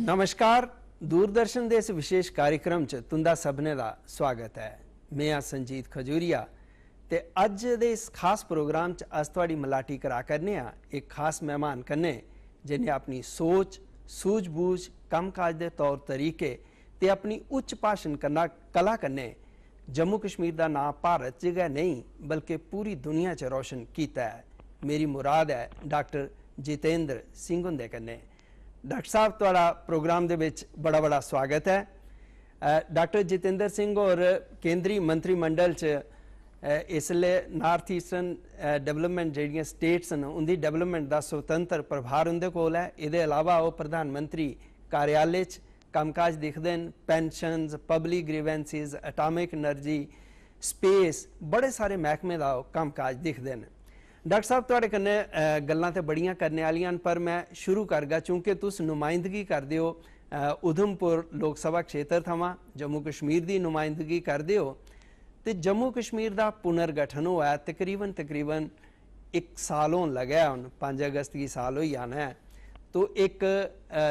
नमस्कार। दूरदर्शन के इस विशेष कार्यक्रम च तुंदा सबने का स्वागत है। मैं हाँ संजीत खजूरिया ते अज दे इस खास प्रोग्राम च अस तुहाडी मलाटी करा करने एक खास मेहमान कन्ने जिन्हें अपनी सोच सूझबूझ कम काज के तौर तरीके ते अपनी उच्च भाषण करना कला कन्ने जम्मू कश्मीर का नाम भारत जगह नहीं बल्कि पूरी दुनिया च रोशन किया है। मेरी मुराद है डॉक्टर जितेंद्र सिंह हुंदे कन्ने। डॉक्टर साहब तुहाडा प्रोग्राम दे विच बड़ा बड़ा स्वागत है। डॉक्टर जितेंद्र सिंह और केंद्रीय मंत्रिमंडल च इसले नॉर्थ ईस्टर्न डेवलपमेंट जिहड़ियां स्टेट्स न उनकी डेवलपमेंट का स्वतंत्र प्रभार उनके कोल है। इहदे अलावा वो प्रधानमंत्री कार्यालय च कामकाज दिखते हैं, पेंशनस, पब्लिक ग्रीवेंसिस, एटॉमिक एनर्जी, स्पेस, बड़े सारे महकमे का कामकाज दिखते हैं। डॉक्टर साहब तुहाडे कन्नै गल्लां ते बड़ियां करने वालियां पर मैं शुरू करगा चूंकि तुस नुमाइंदगी करदे हो उधमपुर लोक सभा क्षेत्र थमां जम्मू कश्मीर की नुमाइंदगी करदे हो ते जम्मू कश्मीर का पुनर्गठन हुआ तकरीबन एक साल होने लगा है। हुण 5 अगस्त की साल हो जाना है। तो एक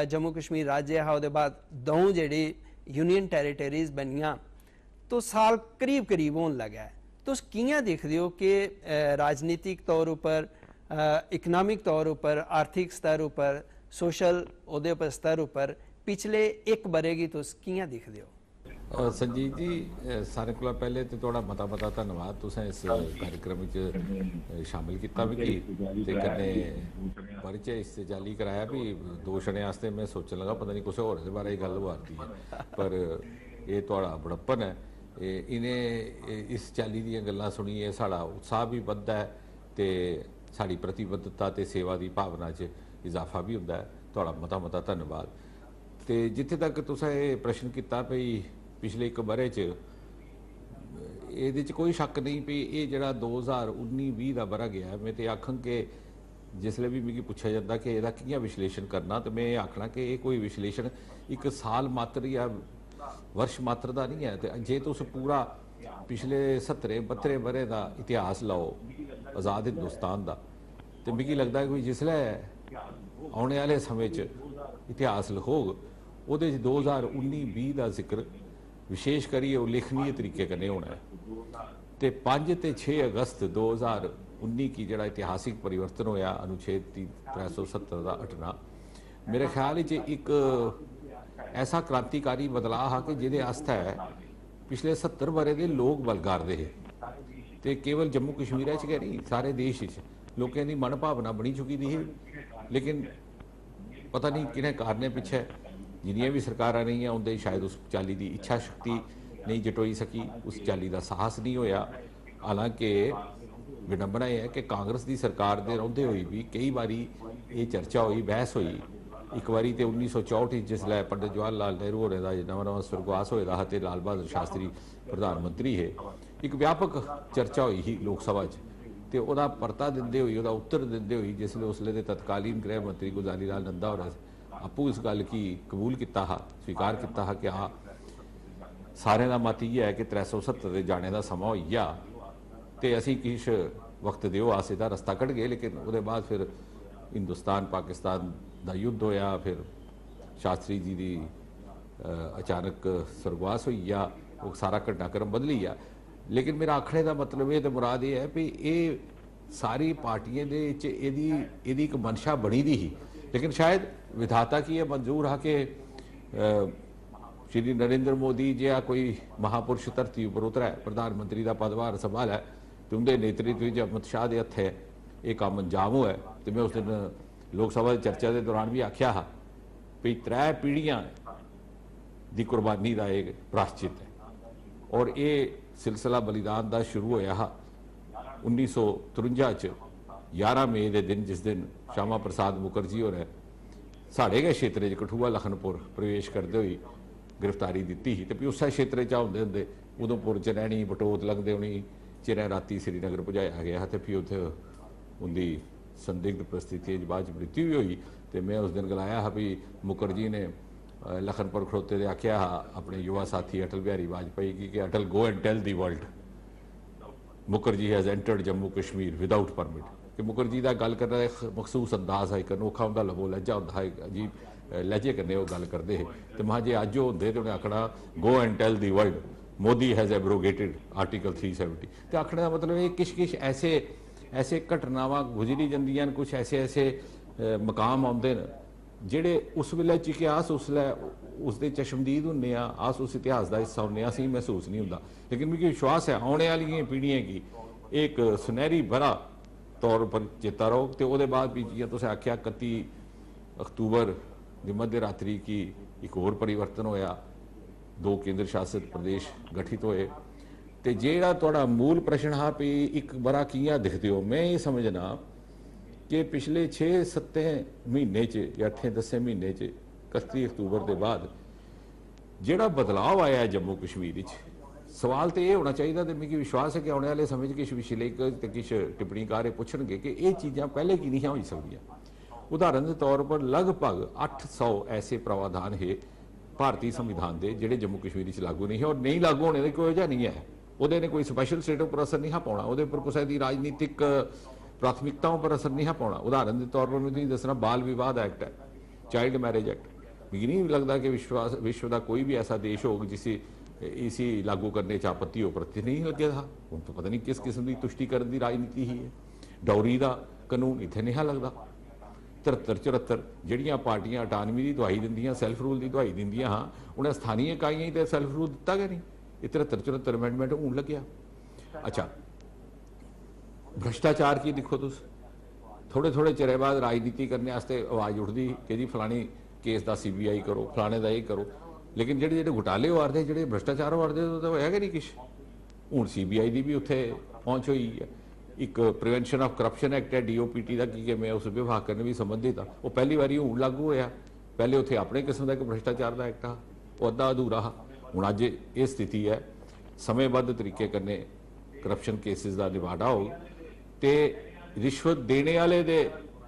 जम्मू कश्मीर राज्य है, उसके बाद दो जिहड़ी यूनियन टैरीटरीज बनियां तो साल करीब होने लगा है। तो कियां देखते हो कि राजनीतिक तौर पर, इकनॉमिक तौर पर, आर्थिक स्तर पर, सोशल उहदे पर स्तर पर पिछले एक बरे की तुस कियां देखते हो? संजीत जी, सारे को पहले तो थोड़ा मता धन्यवाद तुसें इस कार्यक्रम शामिल किया भी कि कन्नै परिचय इस जाली कराया भी 2 छड़े वास्ते मैं सोचने लगा पता नहीं कुछ होर दे बारे गल होआरदी है पर ये थोड़ा बड़प्पन है। इन्हें इस चाली दी गल्लां सुनिए साड़ा उत्साह भी बढ़ता है तो साड़ी प्रतिबद्धता तो सेवा की भावना च इजाफा भी होंदा है। थोड़ा मता धन्यवाद। तो जिथे तक तुसें ये प्रश्न किया भी पिछले एक बरे च ये कोई शक नहीं भी ये जरा 2019-20 का बरा गया है। मैं तो आखन के जिसले भी मिगी पूछा जाता कि यदा कियां विश्लेषण करना तो मैं आखना कि ये कोई विश्लेषण एक साल मात्र या वर्ष मात्र का नहीं है। तो जे तुस पूरा पिछले 70-72 बरे का इतिहास लाओ आज़ाद हिंदुस्तान का तो मिगी लगता है कि जिसले आने वाले समय इतिहास लिखोग वो 2019-20 का जिक्र विशेष करिए उल्लेखनीय तरीके कने होना है। तो 5 ते 6 अगस्त 2019 की जड़ा इतिहासिक परिवर्तन होया अनुच्छेद 370 का हटना मेरे ख्याल एक ऐसा क्रांतिकारी बदलाव है कि जिहदे आस्ते पिछले 70 बरे के लोग बलगारदे है तो केवल जम्मू कश्मीर गै नहीं सारे देश लोगों की मन भावना बनी चुकी थी। लेकिन पता नहीं किन्हें कारणे पिछे जिन्नियां भी सरकारां रही उनके शायद उस चाली की इच्छा शक्ति नहीं जटोई सकी, उस चाली का साहस नहीं होया। हालांकि विडंबना यह है कि कांग्रेस की सरकार दे रहिंदे हुए भी कई बारी ये चर्चा हुई, बहस हुई। एक बारी तो 1964 जिसलै पंडित जवाहर लाल नेहरू होरें दा नवां स्वर्गवास होए दा ते लाल बहादुर शास्त्री प्रधानमंत्री है, एक व्यापक चर्चा हुई ही लोक सभा तो वह परता देंदे हुए वह उत्तर देंदे हुए जिसले उसले दे तत्कालीन गृह मंत्री गुलजारी लाल नंदा होरें आपू इस गल की कबूल किया, स्वीकार किया कि हाँ सारे का मत यह है कि 370 के जाने का समा हो गया तो असी किश वक्त दिओ आस इहदा रस्ता कढ़ गए। लेकिन उसके बाद फिर हिंदुस्तान पाकिस्तान का युद्ध होया, फिर शास्त्री जी की अचानक स्वर्गवास हुई गया, वो सारा घटनाक्रम बदली गया। लेकिन मेरा आखने का मतलब ये तो मुराद ये है भी ये सारी पार्टियां दे इहदी एक मंशा बनी दी ही। लेकिन शायद विधाता की यह मंजूर है कि श्री नरेंद्र मोदी जिहा कोई महापुरुष धरती पर उतरा है, प्रधानमंत्री का पदभार संभाला है तो उनके नेतृत्व अमित शाह के हथे ये काम अंजाम हुआ है। तो मैं उस दिन लोक सभा की चर्चा के दौरान भी आख्या हा भी 3 पीढ़ियां की कुर्बानी का एक प्राश्चित है और ये सिलसिला बलिदान का शुरू होया हा 1953 11 मई के दिन, जिस दिन श्यामा प्रसाद मुखर्जी और साढ़े गए क्षेत्र कठुआ लखनपुर प्रवेश करते हुए गिरफ्तारी दी ही। तो उस क्षेत्र आते होंगे उधमपुर च रैनी बटोत लगते होनी चिरें राती श्रीनगर पहुँचाया गया तो फिर उत्थे उनकी संदिग्ध परिस्थिति बाद मृत्यु भी हुई। तो मैं उस दिन गलाया हा भी मुखर्जी ने लखनपुर खड़ोते आख्या हा अपने युवा साथी अटल बिहारी वाजपेयी कि Atal go and tell the world Mukherjee has entered Jammu Kashmir without permit. कि मुखर्जी का गल करने का एक मखसूस अंदाज है, एक अनोखा उनका लबो लहजा होंदा है, एक अजीब लहजे कन्नै वो गल करते हे तो महा जे अज वो होंदे तो उन्हें आखना go and tell the world Modi has abrogated article 370। तो आखने का मतलब ये किश ऐसे ऐसे घटनावां गुजरी जंदियां, कुछ ऐसे ऐसे मकाम आउंदे न ਜਿਹੜੇ उस वेले च इतिहास उसलै उसके चशमदीद होंगे अस उस इतिहास का हिस्सा होंगे, असें महसूस नहीं होंदा। लेकिन मुझे विश्वास है आने वाली पीढ़ियां की एक सुनहरी बड़ा तौर पर चेता रहो। तो वो बाद भी जियां तुसें आख्या 31 अक्तूबर की मध्य रात्रि की एक होर परिवर्तन होया, 2 केंद्र शासित प्रदेश गठित होए। तो जेड़ा तुहाड़ा मूल प्रश्न हा भी एक बड़ा कियां दिखते हो, मैं ये समझना कि पिछले 6-7 महीने या 8-10 महीने 31 अक्तूबर के बाद जोड़ा बदलाव आया है जम्मू कश्मीर, सवाल तो यह होना चाहिए तो मुझे विश्वास है कि आने वाले समय किस विश्लेषक तो किस टिप्पणीकार पूछणगे कि ये चीज़ां पहले की नहीं हो सकदियां। उदाहरण के तौर पर लगभग 800 ऐसे प्रावधान है भारतीय संविधान के जोड़े जम्मू कश्मीर लागू नहीं है, और नहीं लागू होने का कोई वजह नहीं है। वो कोई स्पैशल स्टेटस पर असर नहीं पाना, वो किसी की राजनीतिक प्राथमिकताओं पर असर नहीं पाना। उदाहरण के तौर पर मैं दसना बाल विवाद एक्ट है, चाइल्ड मैरिज एक्ट, मुझे नहीं लगता कि विश्व का कोई भी ऐसा देश हो जिसे इसी लागू करने आपत्ति हो, प्रति नहीं लगे था। पता नहीं किस किस्म की तुष्टिकरण की राजनीति ही है। डौरी का कानून इतने नहीं लगता। 73-74 जड़ियाँ पार्टियां अटानमी की दवाई दिंदियां, सैल्फ रूल की दवाई दिंदियां, हाँ उन्हें स्थानीय इकाइयां तो सैल्फ रूल दिता गया नहीं। ये 73-74 अमेंडमेंट हूँ लग्या। अच्छा, भ्रष्टाचार की देखो तुस, थोड़े थोड़े चिरे बाद राजनीति करने आवाज़ उठती कि जी फलानी केस का CBI करो, फलाने का ये करो। लेकिन जेडे जेडे घोटाले हो रहे, जो भ्रष्टाचार हो रहे, तो है कि नहीं किश। हूँ CBI की भी उत्थे पहुँच हुई है। एक प्रिवेंशन ऑफ करप्शन एक्ट है DOPT का, कि मैं उस विभाग करने भी संबंधित हाँ, वो पहली बारी हूँ लागू होया। पहले उत्थे अपने किस्म का एक भ्रष्टाचार का एक्ट हा, वो अद्धा अधूरा हा। हूँ अज ये स्थिति है, समयबद्ध तरीके कन्ने करप्शन केसिस का निवाड़ा हो, तो रिश्वत देने वाले दे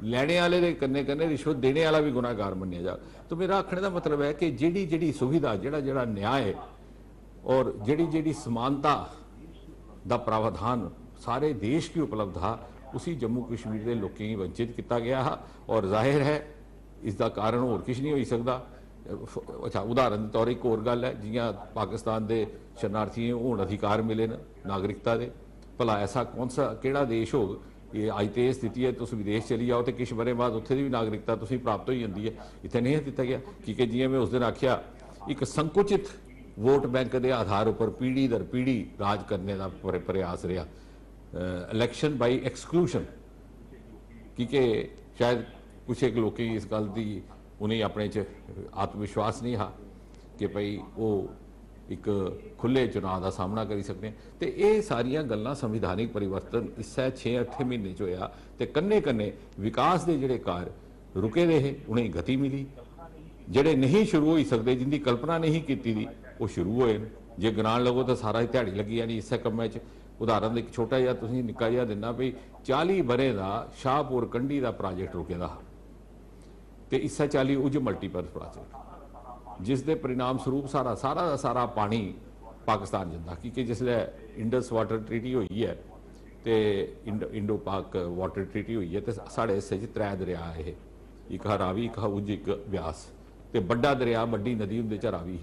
लैने वाले दे कन्ने कन्ने रिश्वत देने वाला भी गुनाहगार मन्निया जा। तो मेरा आखने का मतलब है कि जिहड़ी जिहड़ी सुविधा, जिहड़ा जिहड़ा न्याय और जिहड़ी जिहड़ी समानता दा प्रावधान सारे देश की उपलब्ध हा, उसी जम्मू कश्मीर के लोगों की वंचित किया गया हा। और जाहिर है इसका कारण होर किश नहीं हो सकता। अच्छा, उदाहरण के तौर एक होर गल है, जियां पाकिस्तान के शरणार्थियों हूँ अधिकार मिले न नागरिकता के, भला ऐसा कौन सा केड़ा देश हो, ये अज तो यह स्थिति है, तुम विदेश चली जाओ तो किश बरे बाद उत्थे दी भी नागरिकता तुसीं प्राप्त हो जाती है, इतने नहीं दिता गया। क्योंकि जिवें मैं उस दिन आख्या, एक संकुचित वोट बैंक के आधार पर पीढ़ी दर पीढ़ी राज करने का प्रयास रहा, इलैक्शन बाई एक्सक्लूशन। क्योंकि शायद कुछ एक लोग इस गल की उन्हें अपने च आत्मविश्वास नहीं हा कि भाई वो एक खुले चुनाव का सामना कर सकते हैं। तो ये सारिया गल्लां संविधानिक परिवर्तन इस 6-8 महीने होया, तो कन्ने कन्ने विकास के जोड़े कार्य रुके रहे, उन्हें गति मिली। जोड़े नहीं शुरू हो सकते, जिनकी कल्पना नहीं की थी, वो शुरू होए। जे गिनान लगो तो सारा दिहाड़ी लगी जानी इस कम्में च। उदाहरण एक छोटा जिहा तुसीं निक्का जिहा दिना भी 40 बरे का शाहपुर कंढी का प्रोजेक्ट रुके दा, तो इस्सा 40 उज मल्टीपर्पज प्रोजेक्ट, जिसके परिणाम स्वरूप सारा सारा का सारा पानी पाकिस्तान जाता। क्योंकि जिसले इंडस वाटर ट्रीटी हुई है, तो इंडो पाक वाटर ट्रीटी हुई है, तो साढ़े हिस्से 3 दरिया है, एक रावी, एक उज, एक ब्यास। तो बड़ा दरिया बड़ी नदी उनके च रावी,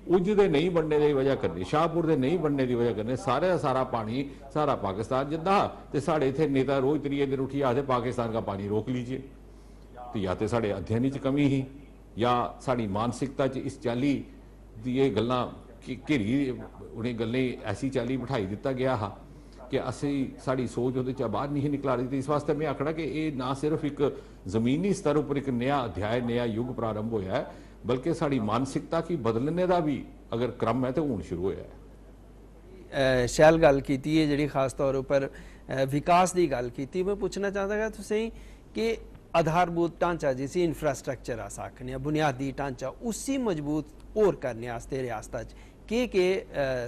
उज के नहीं बनने की वजह करने, शाहपुर के नहीं बनने की वजह करने सारे का सारा पानी सारा पाकिस्तान जाता। तो साढ़े इतने नेता रोज त्रीए दिन उठी आते पाकिस्तान का पानी रोक लीजिए। तो या तो साढ़े अध्ययन कमी ही, या साड़ी मानसिकता च इस चाली दी ये गल्लां घेरी, उन्हें गल्लें ऐसी चाली बिठाई दिता गया हा कि असी साड़ी सोच वो बाहर नहीं निकला रही थी। इस वास्ते मैं आखना कि ये ना सिर्फ एक जमीनी स्तर पर एक नया अध्याय, नया युग प्रारंभ होया है, बल्कि साड़ी मानसिकता की बदलने का भी अगर क्रम है तो हूँ शुरू होया है। शैल गल की है जी, खास तौर पर विकास की गल की। मैं पूछना चाहता है तुसीं कि आधारभूत ढांचा जिसी इंफ्रास्ट्रक्चर अस आखने, बुनियादी ढांचा उसी मजबूत होर करने आस्ते रियासत के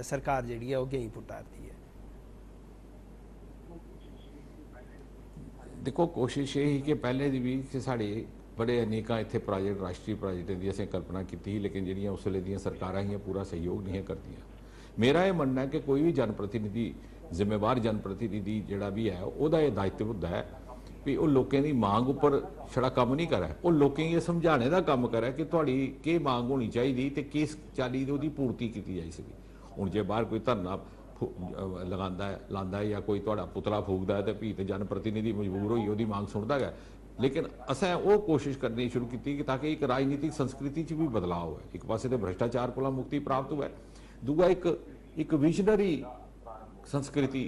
सरकार जी है वो गई पुटारती है। देखो, कोशिश यही कि पहले भी कि साढ़े बड़े अनेका इतने प्रोजेक्ट, राष्ट्रीय प्रोजेक्टों की असें कल्पना की, लेकिन जिहड़ियां उस वेले दियां सरकारां ही पूरा सहयोग नहीं करदियां। मेरा यह मनना है कि कोई भी जनप्रतिनिधि, जिम्मेवार जनप्रतिनिधि जिहड़ा भी है, उहदा यह दायित्व होंदा है भी वो लोगों की मांग उपर छड़ा काम नहीं करा, वो लोगों ये समझाने का काम करा कि थोड़ी के मांग होनी चाहिए तो किस चाली की पूर्ति की जाई सके। हुण जे बाहर कोई धरना लगांदा है लांदा है या कोई तुहाडा पुतला फूकदा है तो भी तो जनप्रतिनिधि मजबूर होई उसकी मांग सुनता है। लेकिन असें वो कोशिश करनी शुरू की कि ताकि एक राजनीतिक संस्कृति च भी बदलाव है। एक पासे तो भ्रष्टाचार को मुक्ति प्राप्त हुआ है, दूआ एक विजनरी संस्कृति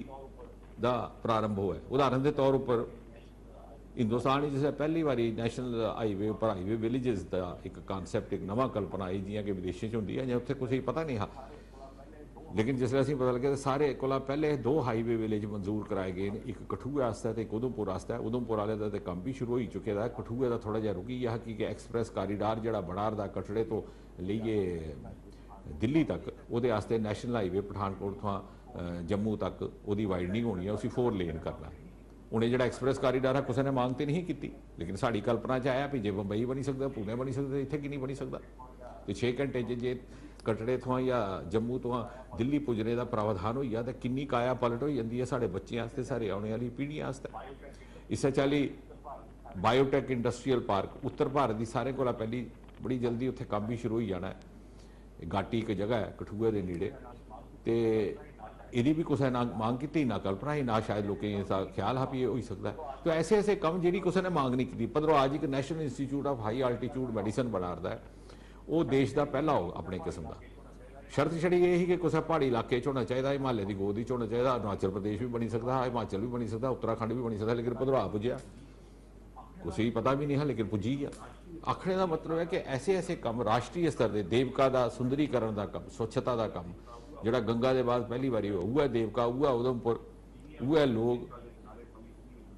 का प्रारंभ हुआ है। उदाहरण के तौर पर हिंदुस्तान जिसने पहली बारी नैशनल हाईवे पर हाईवे विलेजेस का एक कॉन्सैप्ट एक नवा कल्पना आई जियां कि विदेशों च होंदी है जां उत्थे कुछ पता नहीं हा, लेकिन जिसले असीं पता लगे सारे कोला पहले 2 हाईवे विलेज मंजूर कराए गए हैं, एक कठुए वास्ते तो एक उधमपुर वास्ते। उधमपुर वाले का तो काम भी शुरू हो चुके है, कठुए का थोड़ा जिहा रुकी गया कि एक्सप्रैस कारीडार जिहड़ा बनारदा कटड़े तो लेइए दिल्ली तक उहदे वास्ते नैशनल हाईवे पठानकोट तो जम्मू तक उहदी वाइडनिंग होनी है, उसी 4 लेन करना। उन्हें जो एक्सप्रैस कारीडार है किसी ने मांग तो नहीं की, लेकिन साड़ी कल्पना च आया भी जे मुंबई बनी सकता, पुणे बनी सकता, इत्थे की नहीं बनी सकता। तो 6 घंटे जे कटड़े तो या जम्मू तो दिल्ली पुजने का प्रावधान हो गया तो किन्नी काया पलट हो जाती है साढ़े बच्चों वास्ते, सारे आने वाली पीढ़ियों वास्ते। इस चाली बायोटेक इंडस्ट्रीयल पार्क उत्तर भारत की सारे को पहली बड़ी जल्दी उत्थे काम भी शुरू हो जाना है। घाटी एक जगह है कठुए के नेड़े, तो यदि भी कुछ ना मांग की ना कल्पना ही ना शायद लोगों इसका ख्याल हा भी ये हो सकता है। तो ऐसे ऐसे काम जी किसी ने मांग नहीं की, पर आज एक national institute of high altitude medicine बनारदा है, वो देश का पहला हो अपने किस्म का। शर्त छड़ी यही कि कुछ पहाड़ी इलाके होना चाहिए, हिमालय की गोद होना चाहिए, अरुणाचल प्रदेश भी बनी सकता, हिमाचल भी बनी सकता, उत्तराखंड भी बनी सकता, लेकिन भद्रवाह पुजया कुछ ही पता भी नहीं है, लेकिन पुजी गया। आखने का मतलब है कि ऐसे ऐसे काम राष्ट्रीय स्तर के देवका का सुंदरीकरण का काम, स्वच्छता का काम जोड़ा गंगा के बाद पहली बारी हुआ देवका, हुआ उधमपुर, हुआ लोग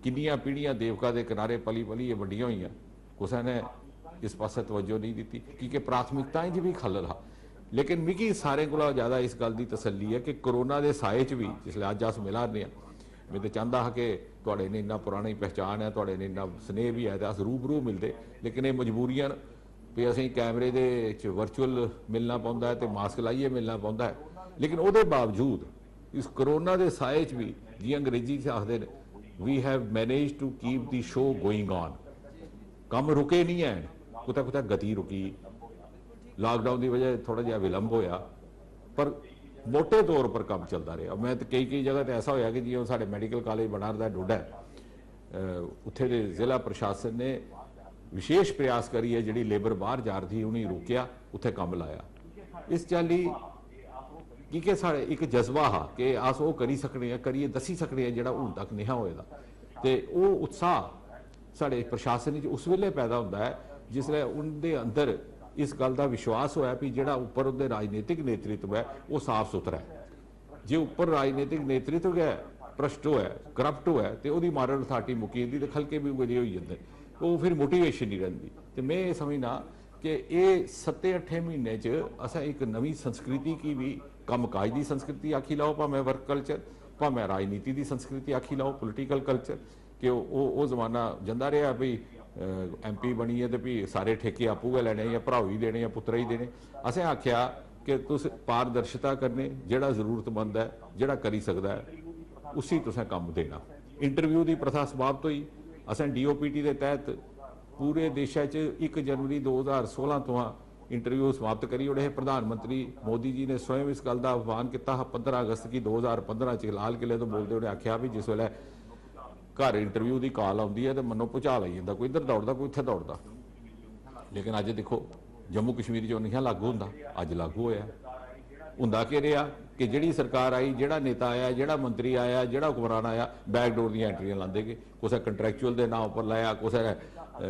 किन्नियां पीढ़ियां देवका के किनारे पली पली वड्डियां हुई, कुछ ने इस पासे तवज्जो नहीं दी क्योंकि प्राथमिकताएं च भी खलल हा। लेकिन मिगी सारे को ज़्यादा इस गल की तसल्ली है कि कोरोना के साए च भी जिसले अज अस मिला रहे हैं, मैं तो चाहता हाँ कि तुहाडे ने इन्ना पुरानी पहचान है, तुहाडे ने इन्ना स्नेह भी है, तो अस रूबरू मिलते, लेकिन ये मजबूरियां भी असीं कैमरे दे वर्चुअल मिलना पौंदा है तो मास्क लाइए मिलना पौंदा है। लेकिन उसके बावजूद इस कोरोना के साए च भी जी अंग्रेजी से आखते हैं we have manage to keep the show going on. काम रुके नहीं है, कुछ कुछ गति रुकी, लॉकडाउन की वजह थोड़ा जिहा विलंब होया, पर मोटे तौर पर काम चलता रहा। मैं तो कई जगह तो ऐसा होया कि जी साढ़े मैडिकल कॉलेज बनारदा डोडा है, उत्थे दे जिला प्रशासन ने विशेष प्रयास करिए जी लेबर बाहर जा रही उन्हें रोकया, उत्थे काम लाया। इस चाली क्योंकि साढ़े एक जज्बा हा कि अस वो करी सकने हैं, करिए दसी सकने हैं जोड़ा हूँ तक नहीं होएगा, तो वो उत्साह साढ़े प्रशासन उस वेले पैदा होता है जिसले उनके अंदर इस गल का विश्वास होया भी जोड़ा उपर उनके राजनीतिक नेतृत्व है वो साफ सुथरा है। जो उपर राजनीतिक नेतृत्व है भ्रष्ट हो है, करप्ट हो है, तो वो मॉरल अथॉरिटी मुकी जाती, तो खलके भी उगे हो जाते, वो फिर मोटिवेशन नहीं रही। तो मैं ये समझना कि ये 7-8 महीने असा एक नवी संस्कृति की भी कामकाज की संस्कृति आखी लाओ, भावें वर्क कल्चर, भावें राजनीति की संस्कृति आखी लाओ, पोलिटिकल कल्चर, कि वो जमाना जाता रहा भी MP बनी है तो भी सारे ठेके आपू गै लैने या भराऊ ही देने या पुत्तर ही देने। असें आख्या कि तुस पारदर्शिता करने, जिहड़ा जरूरतमंद है जिहड़ा करी सकता है उसी तुसें काम देना। इंटरव्यू की प्रथा समाप्त हुई। असें DOPT के तहत पूरे देश 1 जनवरी 2016 तो इंटरव्यू समाप्त करी उड़े। प्रधानमंत्री मोदी जी ने स्वयं इस गल का आह्वान किया 15 अगस्त की 2015 लाल किले तो बोलते उन्हें आख्या भी जिस वेले घर इंटरव्यू की कॉल आती है तो मनो भुचाल आई जाता, कोई इधर दौड़ता कोई इत्थे दौड़ता। लेकिन अज देखो जम्मू कश्मीर जो नहीं लागू होंदा, अज लागू होया। हुंदा कि रहा कि जिहड़ी सरकार आई, जिहड़ा नेता आया, जिहड़ा मंत्री आया, जिहड़ा हुक्मरान आया, बैकडोर दी एंट्रियां लांदे गए, कुछ कंट्रैक्चुअल के नाम पर लाया, कुछ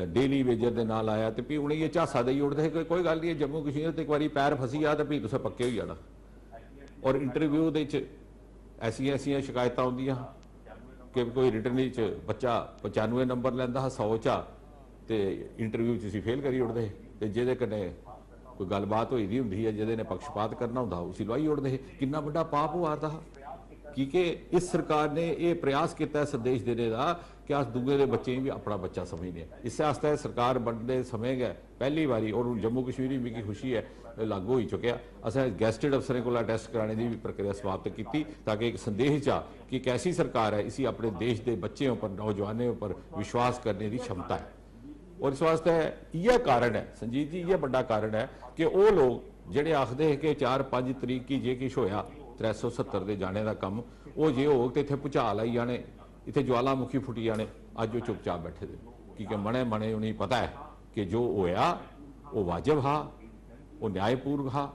डेली वेजर के नाम लाया, तो भी उन्हें ये झांसा दे उड़ते कि कोई गल नहीं है, जम्मू कश्मीर तो एक बार पैर फसी आ तो भी तुसें पक्के हो जाना। और इंटरव्यू के ऐसिया ऐसिया शिकायत आउंदियां कि कोई रिटर्न बच्चा 95 नंबर लैंदा 100 चा तो इंटरव्यू च फेल करी उड़ते, तो जिहदे कन्नै कोई गलबात होई दी हुंदी है, जिहदे ने पक्षपात करना हुंदा उसी लवाई उड़ते। किन्ना बड़ा पाप हुआ था क्योंकि इस सरकार ने यह प्रयास किया संदेश देने का कि अस दूए के बच्चे भी अपना बच्चा समझने। इस वास्ते सरकार बनते समय गए पहली बारी, और जम्मू कश्मीर भी मिगी खुशी है लागू हो चुका, असें गैसटेड अफसरों को टेस्ट कराने की भी प्रक्रिया समाप्त की, ताकि एक संदेश जा कि एक ऐसी सरकार है इसी अपने देश के बच्चों पर नौजवानों पर विश्वास करने की क्षमता है। और इस वास्ते यह कारण है संजीत जी, यह बड़ा कारण है कि वो लोग ਜਿਹੜੇ आखते हैं कि 4-5 तरीक की जे कुछ होया 370 के जाने का कम वो जे हो तो इतने भुचाल आई जाने, इतने ज्वालामुखी फुटी जाने, अज वो चुपचाप बैठे थे क्योंकि मने मने उन्हें पता है कि जो होया वो वाजिब हा, वो न्यायपूर्व हा,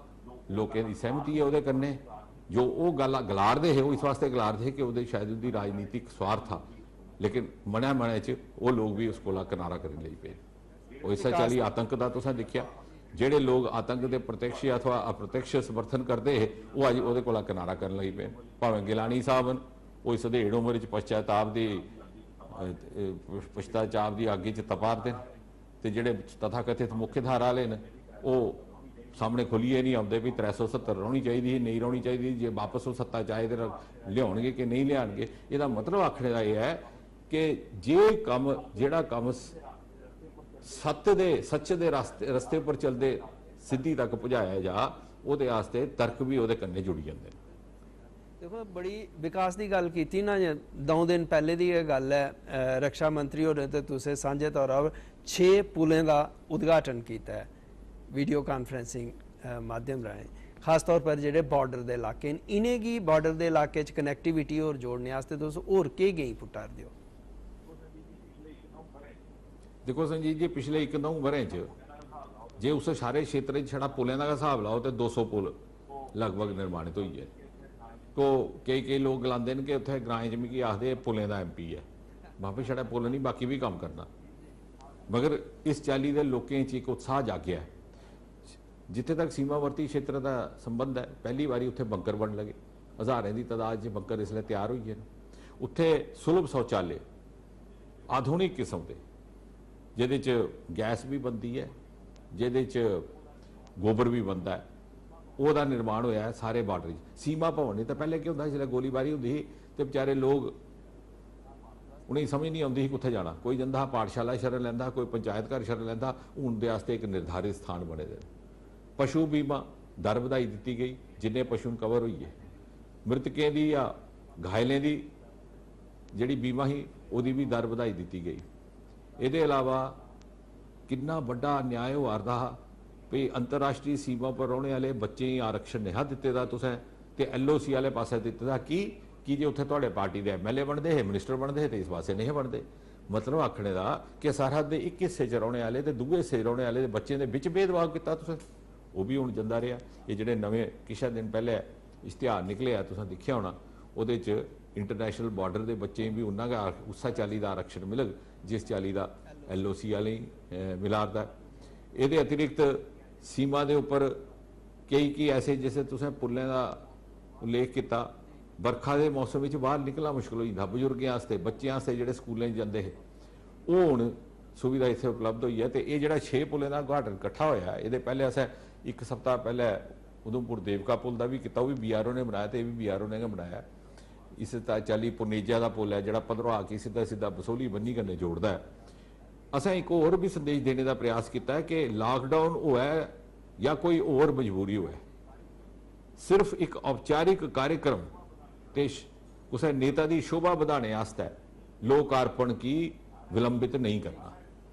लोगों की सहमति है वो कन्ने, जो वो गल गलारदे है वो इस वास्ते गलारदे कि वो शायद उसकी राजनीतिक स्वार्थ था, लेकिन मने मने च वो लोग भी उसको किनारा करने लग पे। और इस चाली आतंक का तुसें देखिया ਜਿਹੜੇ लोग आतंक के प्रत्यक्ष अथवा अप्रत्यक्ष समर्थन करते हैं वो अज वो किनारा करने लग पे। भावें गिलानी साहब वो इस अधेड़ उम्र पश्चाताप की अग्ग च तपा देन, तो जोड़े तथाकथित मुख्य धारा वाले ने वो सामने खुलीए नहीं आते भी 370 रहनी चाहिए नहीं रहनी चाहिए, जे वापस वो सत्ता चाहे तो लियाउणगे कि नहीं लियाणगे। इसका मतलब आखने का यह है कि जे काम जिहड़ा काम सच दे रस्ते पर चलते सिद्धि तक पहुँचाया जा ਉਹਦੇ वास्ते तर्क भी ਉਹਦੇ ਕੰਨੇ जुड़ी जाते हैं। देखो बड़ी विकास की गल की ना, 2 दिन पहले की यह गल है, रक्षा मंत्री होरें ते तुसें सांझे तौर पर 6 पुलें का उद्घाटन किया है वीडियो कॉन्फ्रेंसिंग माध्यम राहें, खास तौर पर जेडे बॉर्डर के इलाके इन्हें की बॉर्डर के इलाके कनैक्टिविटी और जोड़ने वास्ते तुस होर केह् गई पुट्टा दो? देखो संजीत जी, पिछले 1-9 वरें जे उस सारे क्षेत्र छड़ा पुलें का हिसाब लाओ तो 200 पुल लगभग निर्माणित हुई है। तो कई लोग गलाते हैं कि उत्थे ग्रां च मिगी आखदे पुलें का MP है, वापस छड़ा पुल नहीं बाकी भी काम करना, मगर इस चाली के लोगों च एक उत्साह जागया है। जिथे तक सीमावर्ती क्षेत्र का संबंध है, पहली बारी उत्थे बंकर बन लगे, हज़ारें की तादाद च बंकर इसलिए तैयार हुई है। उत्थे सुलभ शौचालय आधुनिक किस्म के जिहदे च गैस भी बनती है, जिहदे च गोबर भी बनता है, ਉਹਦਾ निर्माण होया है सारे बार्डर। सीमा भवन नहीं तो पहले क्या होंदा जिसले गोलीबारी होंदी तो बेचारे लोग उन्हें समझ नहीं आती कित्थे जाना, कोई जांदा पाठशाला शरण लैंदा, कोई पंचायत घर शरण लैंदा, हूण दे वास्ते एक निर्धारित स्थान बने दे। पशु बीमा दर वधाई दी गई, जिन्ने पशु कवर हुई है, मृतकें की या घायलें की जिहड़ी बीमा ही उहदी भी दर वधाई दी गई। ਇਹਦੇ अलावा कितना बड़ा अन्याय हो रहा भी अंतरराष्ट्रीय सीमा पर रहने वाले बच्चे ही आरक्षण नहीं दिते दा तुसें ते LOC वाले पासे दिते दा कि जे उत्थे तुहाडे पार्टी दे MLA बनते है, मिनिस्टर बनते है तो इस पासे नहीं बनते। मतलब आखने का कि सरहद के एक हिस्से च रहने वाले तो दूए हिस्से रहने वाले बच्चे के बिच भेदभाव किया तुसें, वो भी हुण जंदा रहा। ये जिहड़े नवे किछ दिन पहले इश्तिहार निकले आ तुसें देखिया होना, उहदे च इंटरनेशनल बॉर्डर के बच्चे भी उन्ना का उस चाली का आरक्षण मिलग जिस चाली का LOC वाले मिलारदा। ये अतिरिक्त सीमा के उपर कई ऐसे जैसे तुसें पुलें का उल्लेख किया, बरखा के मौसम में बाहर निकलना मुश्किल हो जाता बजुर्गों वास्ते, बच्चों वास्ते जिहड़े स्कूलें जाते हैं वो हुण सुविधा इत्थे उपलब्ध हुई है। तो ये जिहड़ा 6 पुलें का उद्घाटन इकट्ठा होया, ये पहले असें 1 सप्ताह पहले उधमपुर देवका पुल का भी किया, वो भी BRO ने बनाया, तो ये भी BRO ने बनाया। इस चाली पुनेजा का पुल है जिहड़ा पधरवा के सीधा सीधा बसोली बन्नी कन्ने जोड़दा है। असें एक होर भी संदेश देने का प्रयास किया है कि लॉकडाउन होया या कोई होर मजबूरी होया, सिर्फ एक औपचारिक कार्यक्रम ते उस नेता की शोभा बढ़ाने वास्ते लोकार्पण की विलंबित नहीं करना।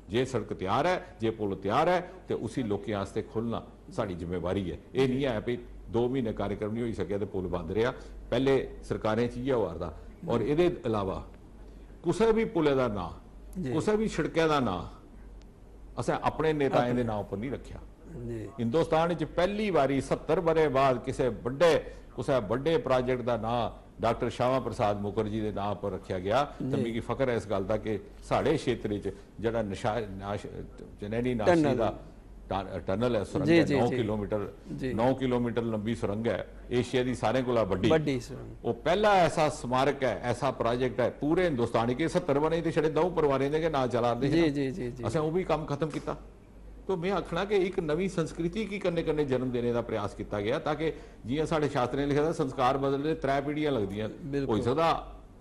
जे सड़क तैयार है, जे पुल तैयार है तो उसी लोगों वास्ते खोलना साड़ी जिम्मेवारी है। ये नहीं है भी 2 महीने कार्यक्रम नहीं हो सकिया तो पुल बंद रहा, पहले सरकारें च हो रहा। और ये अलावा कुछ भी पुले का ना, कुछ भी सड़कों का ना असें अपने नेताओं के नाम पर नहीं रखा। हिंदुस्तान च पहली बारी 70 बरे बाद किसी बड़े प्रोजेक्ट का ना डॉक्टर श्यामा प्रसाद मुखर्जी के नाम पर रखा गया। तो मिगी फख्र है इस गल का कि साढ़े क्षेत्र जिहड़ा चनैनी नाशी का टनल है, सुरंग है, 9 किलोमीटर लंबी सुरंग है, एशिया की सारे को बड़ी वो पहला ऐसा स्मारक है, ऐसा प्रोजेक्ट है पूरे हिंदुस्तान के 70 बने तो छड़े 2 परिवारों के ना चला रहे, असें वो भी काम खत्म किया। तो मैं आखना कि एक नवी संस्कृति की कन्ने कन्ने जन्म देने का प्रयास किया गया ताकि जियां साढ़े शास्त्रें लिखा था संस्कार बदलने 3 पीढ़ियां लगदियां हो सकता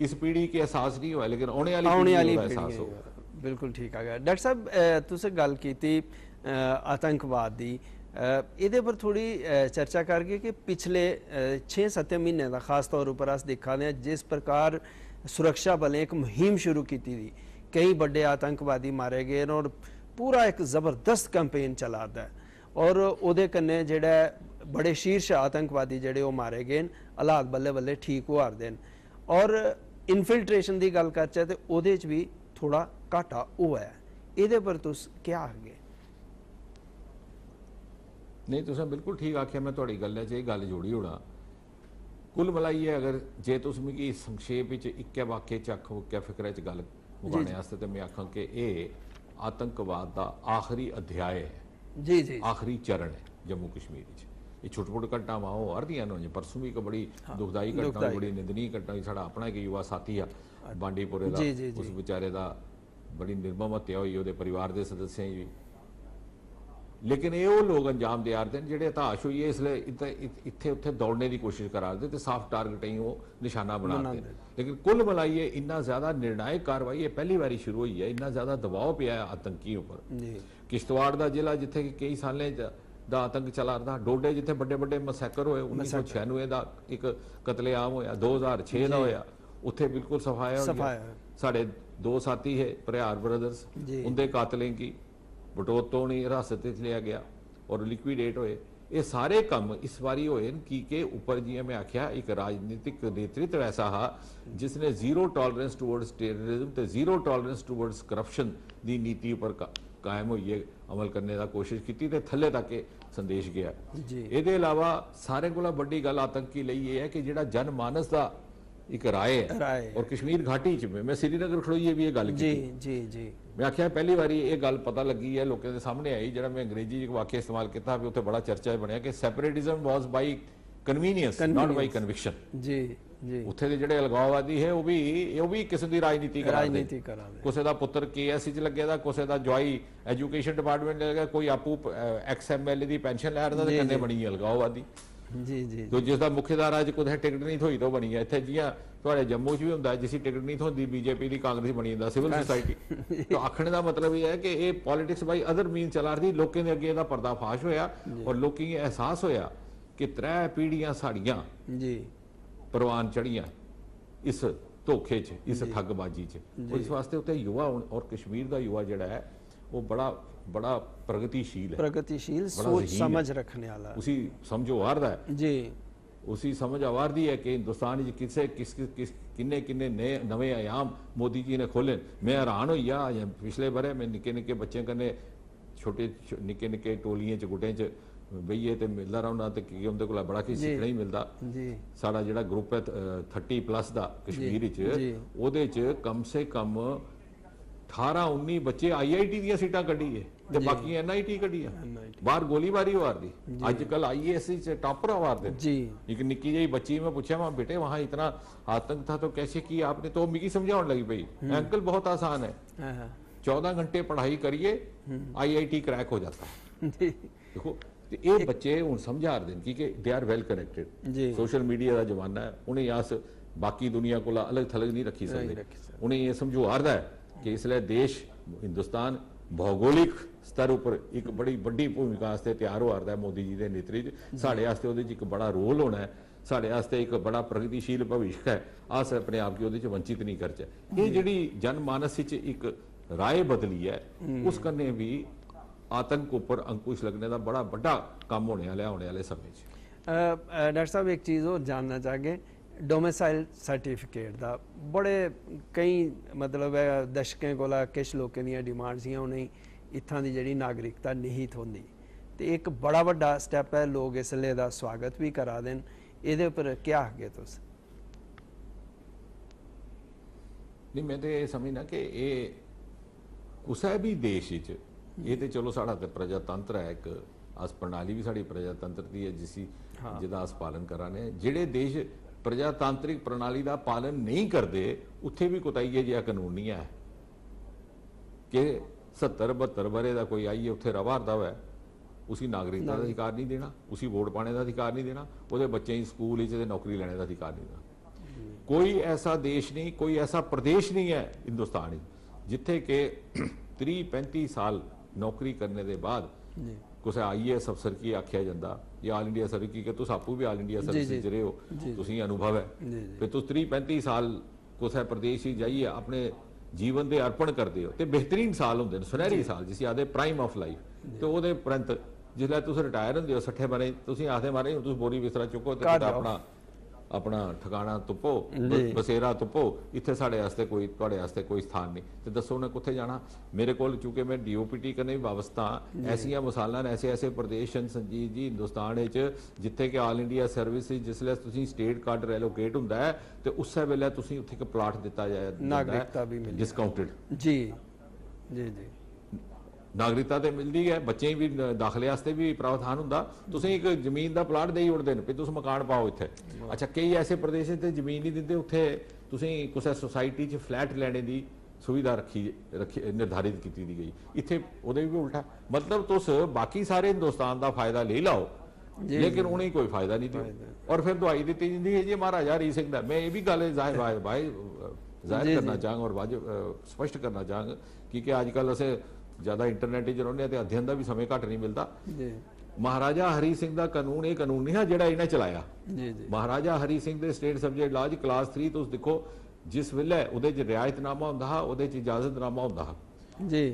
इस पीढ़ी के एहसास नहीं होया लेकिन आने वाली एहसास हो। बिल्कुल ठीक आ गया। डॉक्टर साहब तुसें गल कीती आतंकवाद दी, ਇਹਦੇ पर थोड़ी चर्चा करगे कि पिछले 6-7 महीने का खास तौर पर अस दिखा दें जिस प्रकार सुरक्षा बलें एक मुहिम शुरू की थी, कई बड़े आतंकवादी मारे गए और पूरा एक ज़बरदस्त कैंपेन चला दा और उहदे कन्नै जेड़ा बड़े शीर्ष आतंकवादी जेड़े वो मारे गए, हालात बल्ले बल्ले ठीक होआ दे और इनफिल्ट्रेशन की गल करचै तो उहदे च भी थोड़ा घाटा होआ है, ਇਹਦੇ पर तुस क्या आखगे? नहीं तुसें बिल्कुल ठीक आख्या, मैं तुहाड़ी गल्लै च गल जोड़ी होना। कुल मिलाइयै अगर जे तुस मिगी संक्षेप च इक्कै वाक्य च आखो इक्कै फिक्रे च गल मुकाने वास्ते तो मैं आखां कि यह आतंकवाद का आखिरी अध्याय है, जी जी आखिरी चरण है जम्मू कश्मीर च। ये छोटे मोटे घटनावां हो रही हैं, परसों भी एक बड़ी दुखदाई घटना, बड़ी निंदनीय घटना, साढ़ा अपना एक युवा साथी आ बांडीपुरे का, उस बेचारे का बड़ी निर्मम हत्या हुई, वो परिवार के सदस्यों की। लेकिन ये वो लोग अंजाम दे रहे हैं जेडे हताश हुई है इसलिए इत्थे उत्थे दौड़ने की कोशिश करा रहे तो साफ टारगेट ही वो निशाना बनाते हैं। लेकिन कुल मिलाइए इन्ना ज्यादा निर्णायक कार्रवाई ये पहली बारी शुरू हुई है, इन्ना ज्यादा दबाव पिया है आतंकियों पर। किश्तवाड़ का जिला जिथे कई सालें दा आतंक चला रहा, डोडे जिथे बड़े बड़े मसैकर होए, 1996 का एक कतलेआम होया, 2006 का होया, उत्थे बिल्कुल सफाया साढ़े 2 साथी है परिहार ब्रदर्स, उनके कातलें की बटोत नहीं हिरासत लिया गया और लिक्विडेट होए। ये सारे काम इस बारी होए कि ऊपर जी मैं आख्या एक राजनीतिक नेतृत्व ऐसा हा जिसने जीरो टॉलरेंस टूवर्ड्स टेररिज्म ते जीरो टॉलरेंस टूवर्ड्स करप्शन की नीति पर कायम होइए अमल करने का कोशिश की ते थले तक संदेश गया। ये अलावा सारे को बड़ी गल आतंकी लई ये है कि जिहड़ा जनमानस का एक राय है और कश्मीर घाटी च मैं श्रीनगर खड़ोइए भी ये गल की जी मैं आख्या पहली बारी ये गल पता लगी है लोगों के सामने आई, जरा मैं अंग्रेजी एक वाक्य इस्तेमाल किया भी उत्थे बड़ा चर्चा बनया कि separatism was by convenience not by conviction. जी जी उत्थे दे जिहड़े अलगाववादी है वो भी किस्म की राजनीति करा कुछ दा पुत्र KS च लगे दा, कुछ दा जवाई एजुकेशन डिपार्टमेंट लगे, कोई आपू XMLA की पेंशन लै रहा कन्ने बनी अलगाववादी जी जी तो जिसका मुख्यधारा च कुछ टिकट नहीं थोई तो बनी है। इतने जियां थोड़े जम्मू च भी होंगे जिसी टिकट नहीं थोंदी बीजेपी की कांग्रेस बनी जाता सिविल सोसाइटी। तो आखने का मतलब यह है कि ये पॉलिटिक्स बाई अदर मीन चला रही, लोगों के अगे इसका पर्दाफाश होया और लोगों को एहसास होया कि 3 पीढ़ियां साड़ियां परवान चढ़ियां इस धोखे च, इस ठगबाजी च। और इस वास्ते उत्ते युवा और कश्मीर का युवा जिहड़ा है वो बड़ा प्रगतिशील सोच समझ रखने वाला, उसी समझो आ रहा है जी, उसी समझ आ रही है कि हिंदुस्तान किन्ने किन्ने नवे आयाम मोदी जी ने खोले। मैं हैरान होइया पिछले बरे मैं निक्के निक्के बच्चे कन्ने छोटे निक्के निक्के टोलियां च गुटें च बेहिए तो मिलता रौना तो उनके को बड़ा किश सीखना ही मिलता। साड़ा जिहड़ा ग्रुप है 30+ का कश्मीर च कम से कम 18-19 बच्चे IIT दी सीटां कड्ढी है ते बाकी NIT कड्ढी है, बाहर गोलीबारी हो रही अजकल IAS टॉपर आ रहे जी। एक निक्की जी बच्ची मैं पूछा वहां बेटे वहां इतना आतंक था तो कैसे किया आपने, तो मिगी समझाने लगी पई अंकल बहुत आसान है 14 घंटे पढ़ाई करिए IIT क्रैक हो जाता है। देखो ये बच्चे हूँ समझा रहे हैं कि they are well connected, social media का जमाना है, उन्हें अस बाकी दुनिया को अलग थलग नहीं रखी सकते। उन्हें ये समझो आ रहा है कि इसलिए देश हिंदुस्तान भौगोलिक स्तर पर एक बड़ी बड़ी भूमिका वास्ते तैयार हो रहा है मोदी जी के नेतृत्व। साढ़े वास्ते उहदे च एक बड़ा रोल होना है, साढ़े वास्ते एक बड़ा प्रगतिशील भविष्य है, अस अपने आप की उहदे च वंचित नहीं करचे। ये जिहड़ी जनमानस च एक राय बदली है उस कन्ने भी आतंक ऊपर अंकुश लगने का बड़ा बड़ा काम होने वाले समय। डॉक्टर साहब एक चीज़ और जानना चाहेंगे, डोमिसाइल सर्टिफिकेट का बड़े कई मतलब दशकें कोला किश लोगों दी डिमांड्स ही उन्हें इत्थां दी जिहड़ी नागरिकता निहित होंदी तो एक बड़ा वड्डा स्टैप है, लोग इसले दा स्वागत भी करा देन, इहदे पर क्या आखगे तुस? नहीं मैं तो ये समझना कि ये कुसै भी देश ये तो चलो साड़ा तो प्रजातंत्र है, एक अस प्रणाली भी साड़ी प्रजातंत्र की है जिसका अस पालन कराने। जिहड़े देश प्रजातांत्रिक प्रणाली का पालन नहीं करते उत्थे भी कोताही जिहा कानून नहीं है कि 70-72 बरे का कोई आइए उत्थे रवारदा हुआ उसी नागरिकता का अधिकार नहीं देना, उसी वोट पाने का अधिकार नहीं देना, वो बच्चे ही स्कूल नौकरी लेने का अधिकार नहीं देना। कोई ऐसा देश नहीं, कोई ऐसा प्रदेश नहीं है हिंदुस्तान जिथे के 30-35 साल नौकरी करने के बाद कुछ IAS अफसर की आख्या जाता या ऑल इंडिया सर्विस की, तुम आपू भी ऑल इंडिया सर्विस च रहे हो, तुम अनुभव है, फिर तुम 30-35 साल कुछ प्रदेश ही जाइए अपने जीवन के अर्पण करते हो, तो बेहतरीन साल होंगे, सुनहरी साल जिसे आते प्राइम ऑफ लाइफ, तो वो परंत जिसलै तुम रिटायर होंगे हो 60 बारे तुम आखते मारे तुम बोरी बिस्तरा चुको तो अपना अपना ठिकाना तुप्पो, बसेरा तुप्पो, इतने साढ़े वास्ते कोई तुहाडे वास्ते कोई स्थान नहीं, तो दसो उन्हें कुत्थे जाना। मेरे को चूंकि मैं DOPT करने भी वाबस्ता, ऐसिया मिसालां ऐसे ऐसे प्रदेश हैं संजीव जी हिंदुस्तान जिथे कि ऑल इंडिया सर्विस जिसलै तुसीं स्टेट कार्ड रेलोकेट हुंदा है तो उस वेले तुसीं उत्थे एक प्लाट दिता जाए डिस्काउंटेड जी जी जी नागरिकता तो मिलती है, बच्चे भी दाखले वास्ते भी प्रावधान होंदा, तुसीं एक जमीन का प्लाट दे ही उड़दे ने तुसीं मकान पाओ इत्थे। अच्छा कई ऐसे प्रदेश ते जमीन नहीं दिंदे, उत्थे तुसीं कुछ सोसाइटी च फ्लैट लैने की सुविधा रखी निर्धारित की गई, इत्थे उहदे भी उल्टा, मतलब तुस बाकी सारे हिंदुस्तान का फायदा ले लाओ लेकिन उन्हें कोई फायदा नहीं दियो, और फिर दवाई दी जाती है जी महाराजा हरी सिंह दा। मैं ये भी गल जाहिर करना चाहांगा और स्पष्ट करना चाहांगा क्योंकि अजकल असें ज़्यादा इंटरनेट रहने तो अध्ययन का भी समय घट नहीं मिलता। महाराजा हरी सिंह का कानून ये कानून नहीं है जिहड़ा इन्हें चलाया, महाराजा हरी सिंह के स्टेट सब्जेक्ट लॉ क्लास 3 तुम देखो जिस वेले उहदे च रियायतनामा हुंदा हा, उहदे च इजाजतनामा हुंदा हा,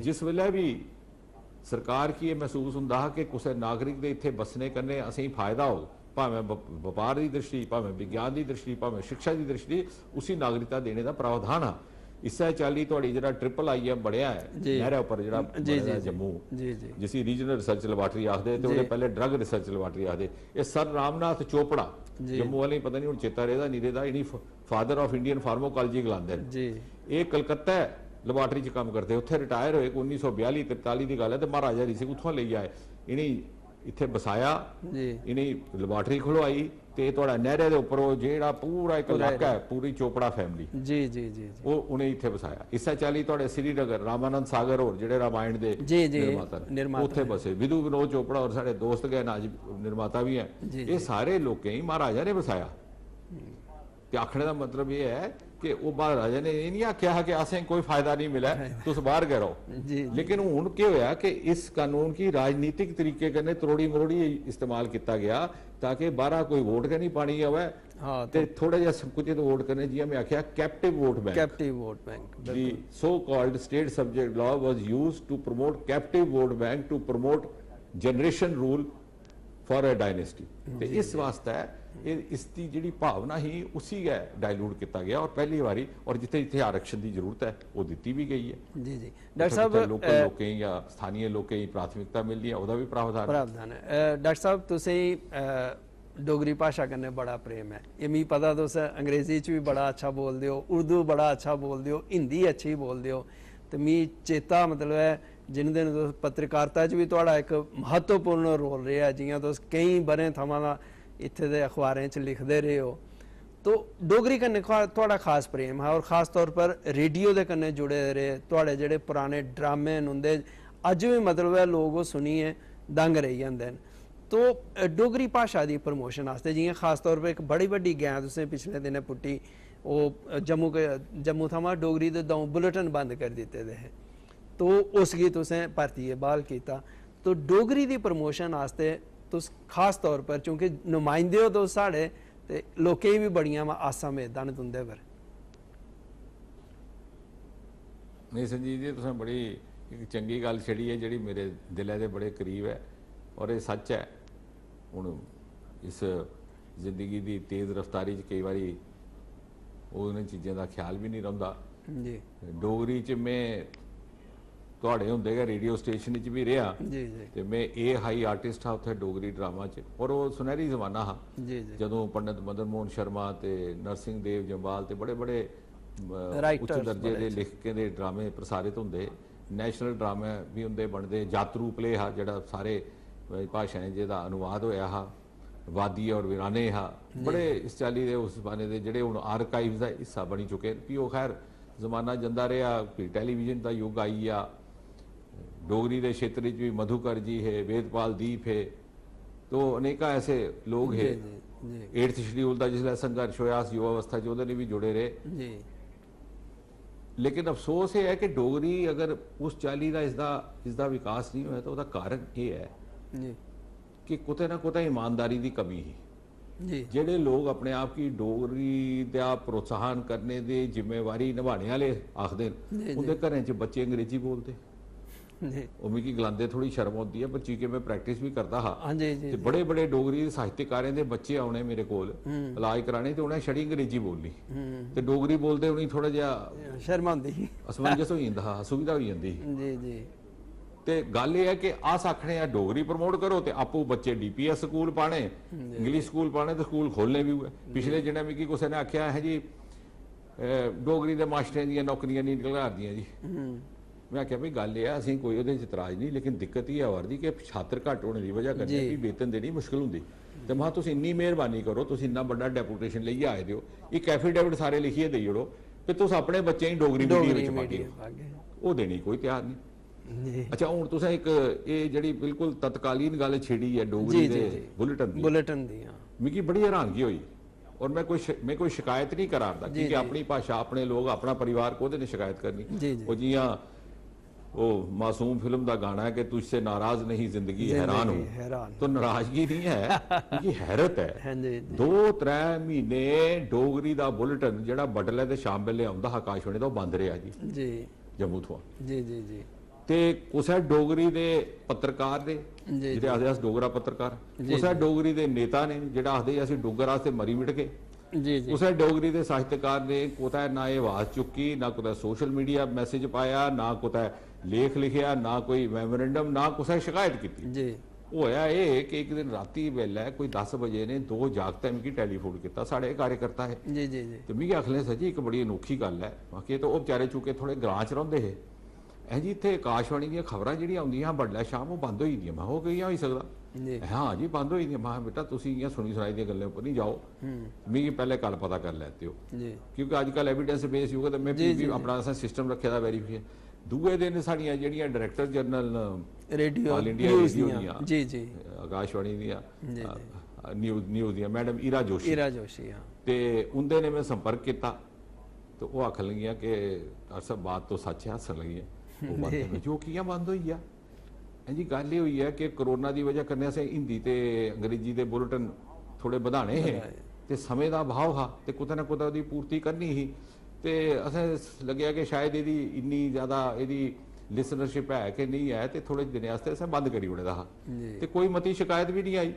जिस वेले भी सरकार की ये महसूस हुंदा हा कि कुछ नागरिक के इत्थे बसने कन्ने असीं फायदा हो, भावें व्यापार की दृष्टि, भावें विज्ञान की दृष्टि, भावें शिक्षा की दृष्टि, उसी नागरिकता देने का प्रावधान है। इसे चाली तुहाडी जिहड़ा IIIM बढ़िया है नहर उपर जिहड़ा जम्मू जिसी रीजनल रिसर्च लैबोरेटरी आखदे ते उहदे पहले ड्रग रिसर्च लैबोरेटरी आखदे, ये सर रामनाथ चोपड़ा जम्मू वाले पता नहीं हुण चेता रेहदा नहीं रेहदा, इन्हीं फादर ऑफ इंडियन फार्मोकॉलजी गलांदे ने, ये कलकत्ता लैबोरेटरी च काम करते, उत्थे रिटायर होए 1942-43 की गल है, तो महाराजा हरी सिंह उत्थों ले आए, इन्हीं इत्थे बसाया, इन्हीं लैबोरेटरी खुलवाई, ते तुहाडा नहरे दे उपर जिहड़ा पूरा एक इलाका है पूरी चोपड़ा फैमिली जी जी जी वो उन्हें इत्थे बसाया। इसे चाली तुहाडे श्रीनगर रामानंद सागर और जिहड़े रामायण दे निर्माता उत्थे बसे, विधु विनोद चोपड़ा और साडे दोस्त गए नाज निर्माता भी हैं, ये सारे लोकें ही महाराजा ने बसाया। ते आखने का मतलब ये है कि वो महाराजा ने ये नहीं आख्या कि असें कोई फायदा नहीं मिला तुस बाहर गए रहो, लेकिन हुण क्या होया कि इस कानून की राजनीतिक तरीके कन्नै त्रोड़ी मरोड़ी इस्तेमाल किया गया ताकि बाहर कोई वोट के नहीं पानी आवे, ते थोड़ा जिहा संकुचित वोट करने जियां मैं आख्या captive vote bank the so called state subject law was used to promote captive vote bank to promote generation rule for a dynasty. ते इस वास्ते इसकी जी भावना ही उसी है डायलूट किया गया और पहली बारी और जिथे जिथे आरक्षण की जरूरत है वो दी भी गई है। जी जी डॉक्टर साहब लोकल लोकें या स्थानीय लोकें प्राथमिकता मिल रही है वह भी प्रावधान है। डॉक्टर साहब तुसीं डोगरी भाषा कन्नै बड़ा प्रेम है, ये मिगी पता तुस अंग्रेजी च भी बड़ा अच्छा बोलते हो, उर्दू बड़ा अच्छा बोलते हो, हिंदी अच्छी बोलते हो, तो मिगी चेता मतलब है जिन दिन तुस पत्रकारिता च भी तुहाडा एक महत्वपूर्ण रोल रहा, जियां तुस कई बरें थमां दा इत्थे दे अखबारें च लिखते रहे हो, तो डोगरी कन्नै तुहाडा खास प्रेम है और खास तौर पर रेडियो दे कन्नै जुड़े रहे, तुहाडे जेहड़े पुराने ड्रामे न उंदे अज भी मतलब है लोग सुनिए दंग रही जांदे न। तो डोगरी भाषा की प्रमोशन आस्ते जियां खास तौर पर एक बड़ी वड्डी गैं तुसें पिछले दिनें पुट्टी, वो जम्मू थमां डोगरी दे 2 बुलेटिन बंद कर दिते दे हे, तो उसगी तुसें परतियै बहाल कीता। तो डोगरी की प्रमोशन आस्ते तुस खास तौर पर चूंकि नुमाइंदे हो तुस साढ़े ते लोकें भी बड़ियां आसां मेदां न तुंदे पर। नहीं संजीव जी तुसें बड़ी एक चंगी गल छड़ी है जिहड़ी मेरे दिलै दे बड़े करीब है और ये सच है। हुण इस जिंदगी की तेज़ रफ्तारी कई बारी उन्हें चीज़ों का ख्याल भी नहीं रहिंदा। डोगरी च मैं तुहाडे हुंदे गै रेडियो स्टेशन च भी रहा ते मैं ए हाई आर्टिस्ट हाँ उत्थे डोगरी ड्रामा च, और वो सुनहरी जमाना हा जदों पंडित मदन मोहन शर्मा ते नरसिंह देव जम्वाल ते बड़े बड़े उच्च दर्जे के लेखकें दे ड्रामे प्रसारित होंदे, नैशनल ड्रामे भी होंदे बनदे, जातरू प्ले हा जिहड़ा सारे भाषाएं जिहदा अनुवाद होया हा, वादी और वीराने हा, बड़े इस चाली दे उस जमाने दे जिहड़े हुण आर्काइव्स दा हिस्सा बनी चुके भी। वो खैर जमाना जंदा रहा, टेलीविजन का युग आई आ, डोगरी के क्षेत्र भी मधुकर जी है, वेदपाल दीप है, तो अनेका ऐसे लोग है। 8th शेड्यूल का जिसला संघर्ष होया युवा अवस्था च उहदे भी जुड़े रहे जी। लेकिन अफसोस ये है कि डोगरी अगर उस चाली का इसका विकास नहीं होया तो उसका कारण ये है जी कि कुते ना कुते ईमानदारी की कमी ही जी ਜਿਹੜੇ लोग अपने आप की डोगरी का प्रोत्साहन करने की जिम्मेवारी निभाने वाले आखते जी, उनके घरें च बच्चे अंग्रेजी बोलते जी वो मिगी गलांदे थोड़ी शर्म आती है पर चीके मैं प्रैक्टिस भी करता हाँ हाँ जी जी ते बड़े बड़े डोगरी साहित्यकारें दे बच्चे आने मेरे कोल इलाज कराने तो उन्हें छड़ी अंग्रेजी बोलनी ते डोगरी बोलते उन्हें थोड़ा जिहा शर्म आंदी असमंजस हो जाता हाँ असुविधा हो जाती जी जी ਤੇ ਗੱਲ ਇਹ ਹੈ ਕਿ ਆਸ ਆਖਣੇ ਆ ਡੋਗਰੀ ਪ੍ਰਮੋਟ ਕਰੋ ਤੇ ਆਪੂ ਬੱਚੇ ਡੀਪੀਐਸ ਸਕੂਲ ਪਾਣੇ ਇੰਗਲਿਸ਼ ਸਕੂਲ ਪਾਣੇ ਤੇ ਸਕੂਲ ਖੋਲਨੇ ਵੀ ਹੋਏ ਪਿਛਲੇ ਜਿਹੜੇ ਵੀ ਕੀ ਕਿਸੇ ਨੇ ਆਖਿਆ ਹੈ ਜੀ ਡੋਗਰੀ ਦੇ ਮਾਸਟਰਾਂ ਦੀਆਂ ਨੌਕਰੀਆਂ ਨਹੀਂ ਨਿਕਲਦੀਆਂ ਜੀ ਮੈਂ ਆਖਿਆ ਵੀ ਗੱਲ ਇਹ ਆ ਅਸੀਂ ਕੋਈ ਉਹਦੇ 'ਚ ਇਤਰਾਜ਼ ਨਹੀਂ ਲੇਕਿਨ ਦਿੱਕਤ ਇਹ ਆ ਵਰਦੀ ਕਿ ਛਾਤਰ ਘੱਟ ਹੋਣ ਦੀ ਵਜ੍ਹਾ ਕਰਕੇ ਵੀ ਵੇਤਨ ਦੇਣੀ ਮੁਸ਼ਕਲ ਹੁੰਦੀ ਤੇ ਮੈਂ ਤੁਸੀਂ ਇੰਨੀ ਮਿਹਰਬਾਨੀ ਕਰੋ ਤੁਸੀਂ ਇੰਨਾ ਵੱਡਾ ਡੈਪੂਟੇਸ਼ਨ ਲਈ ਆਏ ਦਿਓ ਇੱਕ ਐਫੀਡੇਵਿਟ ਸਾਰੇ ਲਿਖੀਏ ਦੇਈ ਜੜੋ ਕਿ ਤੁਸੀਂ ਆਪਣੇ ਬੱਚੇ ਹੀ ਡੋਗਰੀ ਮੀਡੀਅਮ ਵਿੱਚ ਪਾਗੇ ਉਹ ਦੇਣੀ ਕੋਈ ਤਿਆਰ ਨਹੀਂ अच्छा हूँ तुसें एक ये जड़ी बिल्कुल तत्कालीन गल छेड़ी है डोगरी दे बुलेटिन दी मिगी बड़ी हैरानगी हुई और मैं कोई शिकायत नहीं करा रहा क्योंकि अपनी भाषा अपने लोग अपना परिवार को शिकायत करनी वो जियां वो मासूम फिल्म का गाना है कि तुझसे नाराज नहीं जिंदगी हैरान हूं तो नाराजगी नहीं है क्योंकि हैरत है 2-3 महीने डोगरी का बुलेटिन जिहड़ा बडले ते शाम वेले आउंदा आकाशवाणी दा बंद रहा जी जम्मू तो जी जी जी ਤੇ ਕੁਛ ਡੋਗਰੀ ਦੇ ਪੱਤਰਕਾਰ ਦੇ ਜਿਹੜੇ ਆਖਦੇ ਅਸੀਂ ਡੋਗਰਾ ਪੱਤਰਕਾਰ ਕੁਛ ਡੋਗਰੀ ਦੇ ਨੇਤਾ ਨੇ ਜਿਹੜਾ ਆਖਦੇ ਅਸੀਂ ਡੋਗਰ ਵਾਸਤੇ ਮਰੀ ਮਿਟ ਕੇ ਜੀ ਜੀ ਕੁਛ ਡੋਗਰੀ ਦੇ ਸਾਹਿਤਕਾਰ ਨੇ ਕੋਤਾ ਨਾ ਇਹ ਆਵਾਜ਼ ਚੁੱਕੀ ਨਾ ਕੋਈ ਸੋਸ਼ਲ ਮੀਡੀਆ ਮੈਸੇਜ ਪਾਇਆ ਨਾ ਕੋਈ ਲੇਖ ਲਿਖਿਆ ਨਾ ਕੋਈ ਮੈਮੋਰੈਂਡਮ ਨਾ ਕੁਛ ਸ਼ਿਕਾਇਤ ਕੀਤੀ ਜੀ ਹੋਇਆ ਇਹ ਕਿ ਇੱਕ ਦਿਨ ਰਾਤੀ ਵੇਲੇ ਕੋਈ 10 ਵਜੇ ਨੇ ਦੋ ਜਾਗਤਾਂ ਮਿਕੀ ਟੈਲੀਫੋਨ ਕੀਤਾ ਸਾਡੇ ਕਾਰਜਕਰਤਾ ਹੈ ਜੀ ਜੀ ਜੀ ਤੇ ਮਿਗੀ ਆਖਲੇ ਸੱਜੀ ਇੱਕ ਬੜੀ ਅਨੋਖੀ ਗੱਲ ਹੈ ਬਾਕੀ ਤਾਂ ਉਹ ਵਿਚਾਰੇ ਚੁੱਕੇ ਥੋੜੇ ਗ੍ਰਾਂ ਚ ਰਹਿੰਦੇ ਹੈ ਐ ਜੀ ਇੱਥੇ ਆਕਾਸ਼ਵਾਣੀ ਦੀਆਂ ਖਬਰਾਂ ਜਿਹੜੀਆਂ ਆਉਂਦੀਆਂ ਵੱਡਾ ਸ਼ਾਮ ਉਹ ਬੰਦ ਹੋ ਜਾਂਦੀਆਂ ਮੈਂ ਹੋ ਗਈਆਂ ਹੋ ਸਕਦਾ ਹਾਂ ਜੀ ਬੰਦ ਹੋ ਜਾਂਦੀਆਂ ਮੈਂ ਬੇਟਾ ਤੁਸੀਂ ਇਹ ਸੁਣੀ ਸੁਣਾਈ ਦੀਆਂ ਗੱਲਾਂ ਉੱਪਰ ਨਹੀਂ ਜਾਓ ਮੈਂ ਪਹਿਲੇ ਕੱਲ ਪਤਾ ਕਰ ਲੈਤੇ ਹੋ ਕਿਉਂਕਿ ਅੱਜ ਕੱਲ ਐਵੀਡੈਂਸ ਬੇਸ ਯੂਗਾ ਤਾਂ ਮੈਂ ਵੀ ਆਪਣਾ ਸਿਸਟਮ ਰੱਖਿਆ ਦਾ ਵੈਰੀਫਿਕੇਸ਼ਨ ਦੂਏ ਦਿਨ ਸਾਡੀਆਂ ਜਿਹੜੀਆਂ director general radio all India radio ਦੀਆਂ ਜੀ ਜੀ ਆਕਾਸ਼ਵਾਣੀ ਦੀਆਂ ਨਿਊਜ਼ ਦੀਆਂ ਮੈਡਮ ਈਰਾ ਜੋਸ਼ੀ ਹਾਂ ਤੇ ਉਹਦੇ ਨੇ ਮੈਂ ਸੰਪਰਕ ਕੀਤਾ तो वो आखन लगी कि डॉक्टर साहब बात तो सच है हसन लगी है वो बात जो किया बंद हुई है जी गल ये हुई है कि करोना की वजह करने असें हिंदी ते अंग्रेजी के बुलेटिन थोड़े बढ़ाने है ते समय का अभाव हा ते कुते ना कुते उसकी पूर्ति करनी ही ते असें लग्या कि शायद इहदी इन्नी ज़्यादा इहदी लिसनरशिप है कि नहीं है ते थोड़े दिन वास्ते असें बंद करी ओड़े दा हा ते कोई मती शिकायत भी नहीं आई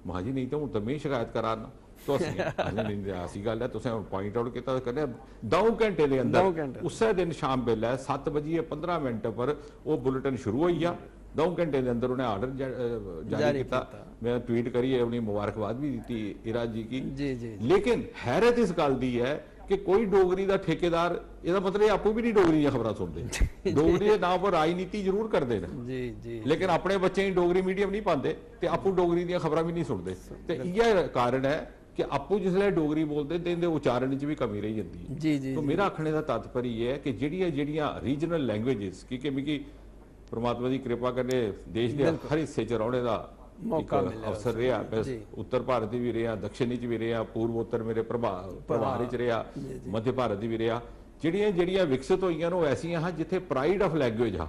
मां जी नहीं तो हुण तां मैं शिकायत कराना तो ऐसी गल है तुसें पॉइंट आउट किया करने 2 घंटे के अंदर उस दिन शाम वेले 7:15 पर वो बुलेटिन शुरू हुई आ 2 घंटे के अंदर उन्हें आर्डर जारी किया मैं ट्वीट करी उन्हें मुबारकबाद भी दी इरा जी की लेकिन हैरत इस गल की है कि कोई डोगरी का ठेकेदार ਇਹਦਾ मतलब ਇਹ ਆਪੂ भी नहीं डोगरी ਦੀਆਂ ਖਬਰਾਂ ਸੁਣਦੇ डोगरी ਦੇ ਨਾਮ पर राजनीति जरूर करते हैं जी जी लेकिन अपने बच्चे डोगरी मीडियम नहीं पाते ते आपू डोगरी ਦੀਆਂ खबरां भी नहीं सुनते ते यह कारण है कि आपू जिसले डोगरी बोलते तो इनके उच्चारण च भी कमी रही जाती है जी जी तो मेरा आखने का तात्पर्य यह है कि ਜਿਹੜੀਆਂ रीजनल लैंग्वेजेस क्योंकि मिगी परमात्मा की कृपा करने देश के हर हिस्से च रौहने का मौका अवसर रहा उत्तर भारत भी रहा दक्षिणी च भी रहा पूर्वोत्तर मेरे प्रभार च रहा मध्य भारत भी रहा ਜਿਹੜੀਆਂ विकसित हुई ऐसियां हाँ जिथे प्राइड ऑफ लैंग्वेज हाँ